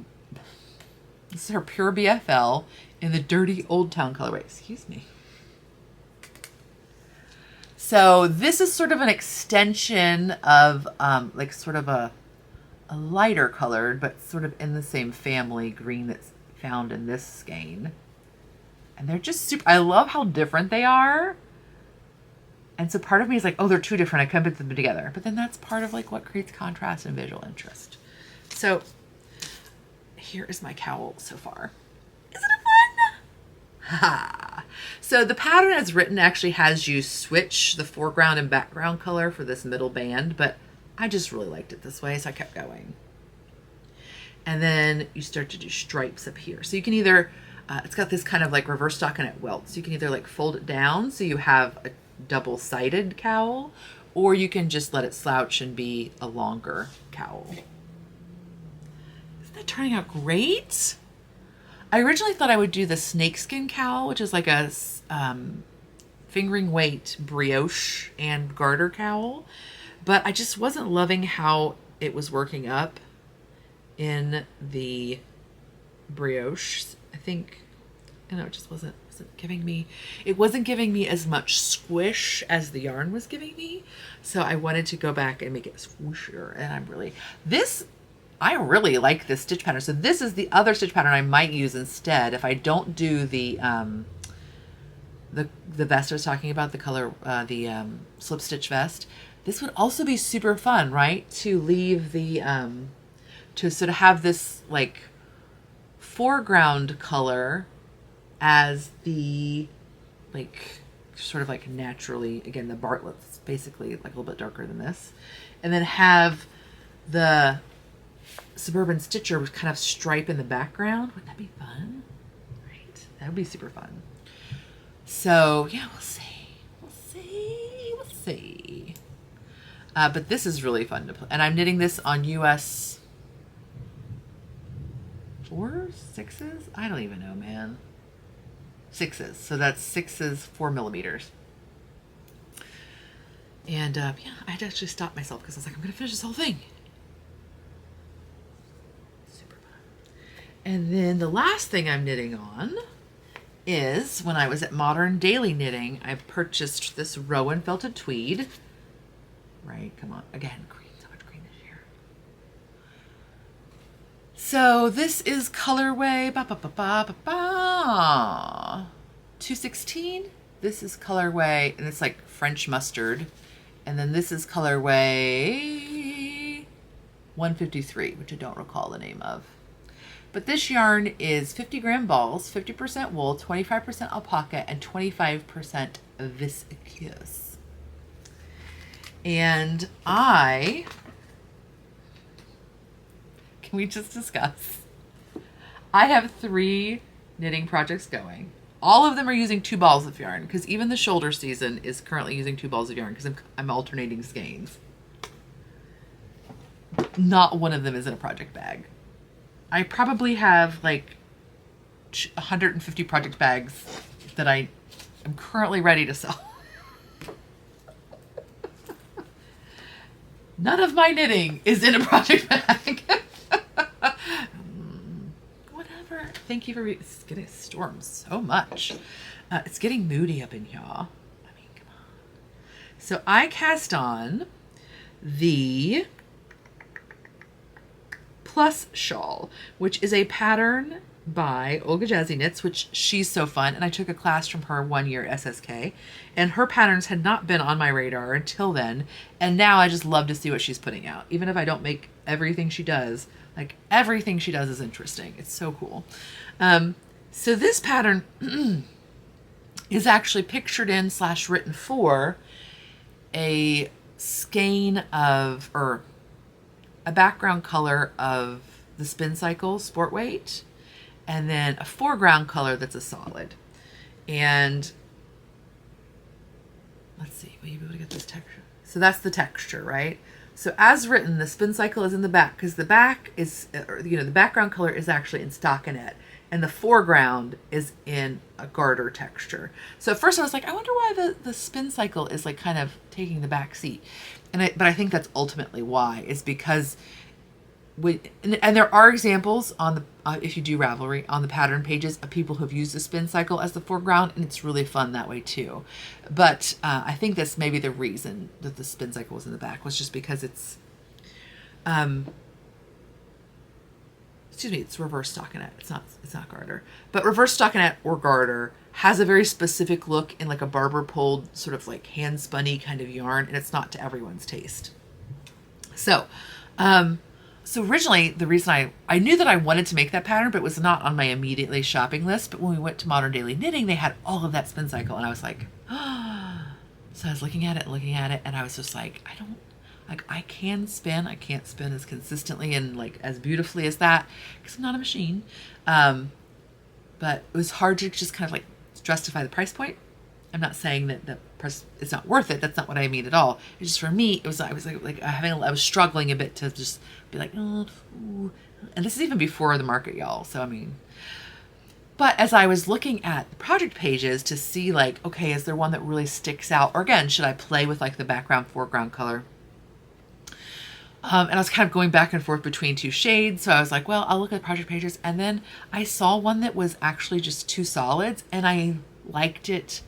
BFL in the Dirty Old Town colorway. Excuse me. So this is sort of an extension of like sort of a lighter colored, but sort of in the same family green that's found in this skein. And they're just super, I love how different they are. And so part of me is like, oh, they're too different. I couldn't put them together. But then that's part of like what creates contrast and visual interest. So here is my cowl so far. Isn't it fun? Ha! So the pattern as written actually has you switch the foreground and background color for this middle band, but I just really liked it this way, so I kept going. And then you start to do stripes up here. So you can either, it's got this kind of like reverse stockinette welt, so you can either like fold it down so you have a double-sided cowl, or you can just let it slouch and be a longer cowl. Isn't that turning out great? I originally thought I would do the snakeskin cowl, which is like a fingering weight brioche and garter cowl, but I just wasn't loving how it was working up in the brioche. I think, I know, it just wasn't giving me, it wasn't giving me as much squish as the yarn was giving me. So I wanted to go back and make it swooshier, and I really like this stitch pattern. So this is the other stitch pattern I might use instead if I don't do the vest I was talking about, the color, the slip stitch vest. This would also be super fun, right? To leave the, to sort of have this like foreground color as the, like, sort of like naturally, again, the Bartlett's basically like a little bit darker than this. And then have the Suburban Stitcher with kind of stripe in the background. Wouldn't that be fun? Right. That would be super fun. So yeah, we'll see. But this is really fun to play. And I'm knitting this on US 4s, 6s? I don't even know, man. sixes. So that's 6s, 4mm. And yeah, I had to actually stop myself because I was like, I'm going to finish this whole thing. Super fun. And then the last thing I'm knitting on is when I was at Modern Daily Knitting, I purchased this Rowan felted tweed. Right, come on. Again, green, so much green this year. So this is colorway 216. This is colorway, and it's like French mustard. And then this is colorway 153, which I don't recall the name of. But this yarn is 50-gram balls, 50% wool, 25% alpaca, and 25% viscose. And can we just discuss? I have 3 knitting projects going. All of them are using 2 balls of yarn, because even the shoulder season is currently using 2 balls of yarn because I'm alternating skeins. Not one of them is in a project bag. I probably have like 150 project bags that I am currently ready to sell. None of my knitting is in a project bag. Whatever. Thank you for it's getting stormed so much. It's getting moody up in here. I mean, come on. So I cast on the Plus Shawl, which is a pattern by Olga Jazzy Knits, which she's so fun. And I took a class from her 1 year at SSK, and her patterns had not been on my radar until then. And now I just love to see what she's putting out. Even if I don't make everything she does, like everything she does is interesting. It's so cool. So this pattern is actually pictured in / written for a skein of, or a background color of the Spin Cycle Sport Weight, and then a foreground color that's a solid. And let's see, will you be able to get this texture? So that's the texture, right? So as written, the Spin Cycle is in the back, because the back is, the background color is actually in stockinette, and the foreground is in a garter texture. So at first I was like, I wonder why the Spin Cycle is like kind of taking the back seat. But I think that's ultimately why, is because and there are examples on the if you do Ravelry on the pattern pages of people who have used the Spin Cycle as the foreground, and it's really fun that way too. But I think that's maybe the reason that the Spin Cycle was in the back, was just because it's it's reverse stockinette. It's not garter, but reverse stockinette or garter has a very specific look in like a barber pulled sort of like hand spunny kind of yarn, and it's not to everyone's taste. So originally the reason I knew that I wanted to make that pattern, but it was not on my immediately shopping list. But when we went to Modern Daily Knitting, they had all of that Spin Cycle, and I was like, oh. So I was looking at it, and I was just like, I can spin. I can't spin as consistently and like as beautifully as that because I'm not a machine. But it was hard to just kind of like justify the price point. I'm not saying that the price is not worth it. That's not what I mean at all. It's just, for me, I was struggling a bit to just be like, oh, ooh. And this is even before the market, y'all. So I mean, but as I was looking at the project pages to see like, okay, is there one that really sticks out? Or again, should I play with like the background, foreground color? And I was kind of going back and forth between 2 shades. So I was like, well, I'll look at project pages. And then I saw one that was actually just 2 solids, and I liked it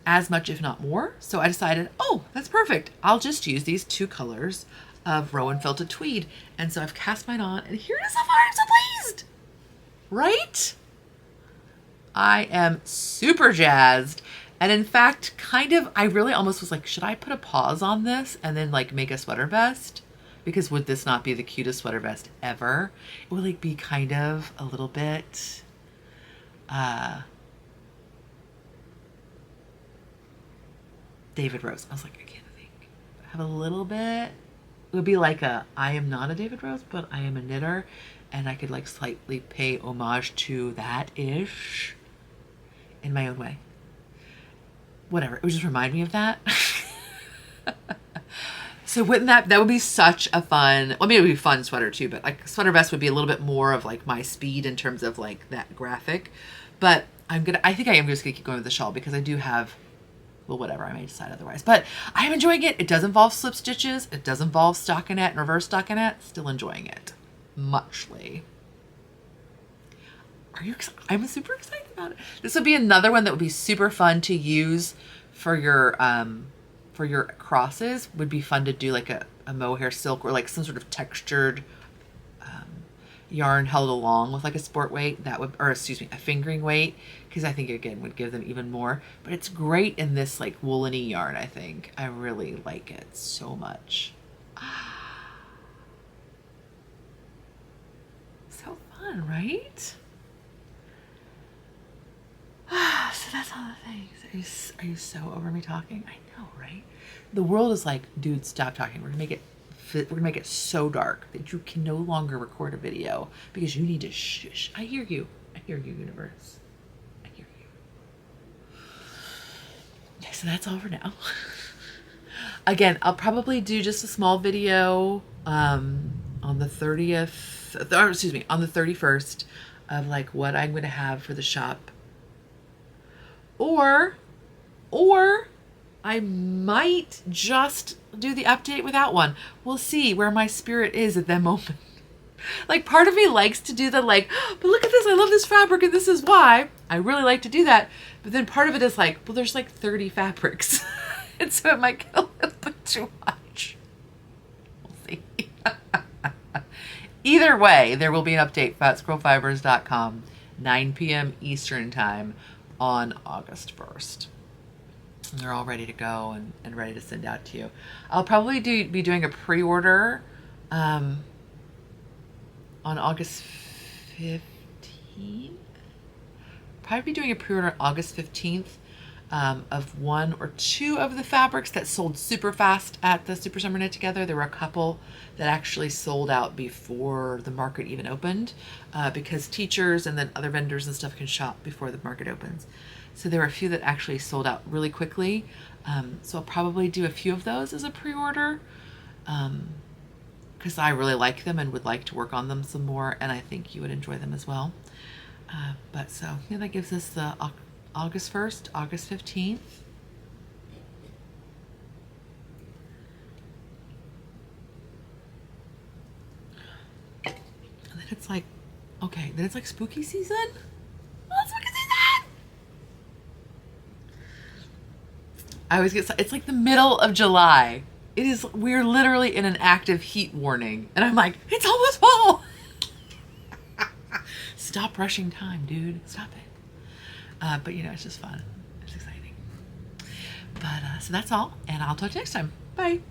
as much, if not more. So I decided, oh, that's perfect. I'll just use these 2 colors of Rowan felted tweed. And so I've cast mine on, and here it is. So far, I'm so pleased. Right? I am super jazzed. And in fact, I really almost was like, should I put a pause on this and then like make a sweater vest? Because would this not be the cutest sweater vest ever? It would like be kind of a little bit, David Rose. I was like, I can't think. Have a little bit. It would be like I am not a David Rose, but I am a knitter. And I could like slightly pay homage to that-ish in my own way. Whatever, it would just remind me of that. So wouldn't that would be such a fun, well, I mean, it would be a fun sweater too, but like sweater vest would be a little bit more of like my speed in terms of like that graphic. But I think I am just gonna keep going with the shawl because I do have, well, whatever, I may decide otherwise. But I am enjoying it. It does involve slip stitches. It does involve stockinette and reverse stockinette. Still enjoying it. Muchly. Are you excited? I'm super excited about it. This would be another one that would be super fun to use for your crosses. Would be fun to do like a mohair silk or like some sort of textured yarn held along with like a sport weight that would, or excuse me, a fingering weight, because I think again would give them even more. But it's great in this like wooleny yarn. I think I really like it so much. So fun, right? So that's all the things. Are you so over me talking? I know, right? The world is like, dude, stop talking. We're gonna make it so dark that you can no longer record a video because you need to shush. I hear you. I hear you, universe. I hear you. Okay, so that's all for now. Again, I'll probably do just a small video on the 30th, or excuse me, on the 31st of like what I'm gonna have for the shop. Or I might just do the update without one. We'll see where my spirit is at that moment. Like part of me likes to do the like, but look at this, I love this fabric and this is why. I really like to do that. But then part of it is like, well, there's like 30 fabrics. And so it might get a little bit too much. We'll see. Either way, there will be an update, fatsquirrelfibers.com, 9 p.m. Eastern time on August 1st. And they're all ready to go and ready to send out to you. I'll probably be doing a pre-order on August 15th. Probably be doing a pre-order August 15th of 1 or 2 of the fabrics that sold super fast at the Super Summer Knit Together. There were a couple that actually sold out before the market even opened because teachers and then other vendors and stuff can shop before the market opens. So there were a few that actually sold out really quickly. So I'll probably do a few of those as a pre-order because I really like them and would like to work on them some more, and I think you would enjoy them as well. But so yeah, that gives us the August 1st, August 15th. And then it's like, okay, then it's like spooky season? Well, it's spooky season! I always get, it's like the middle of July. We're literally in an active heat warning. And I'm like, it's almost fall! Stop rushing time, dude. Stop it. But you know, it's just fun. It's exciting. But so that's all, and I'll talk to you next time. Bye.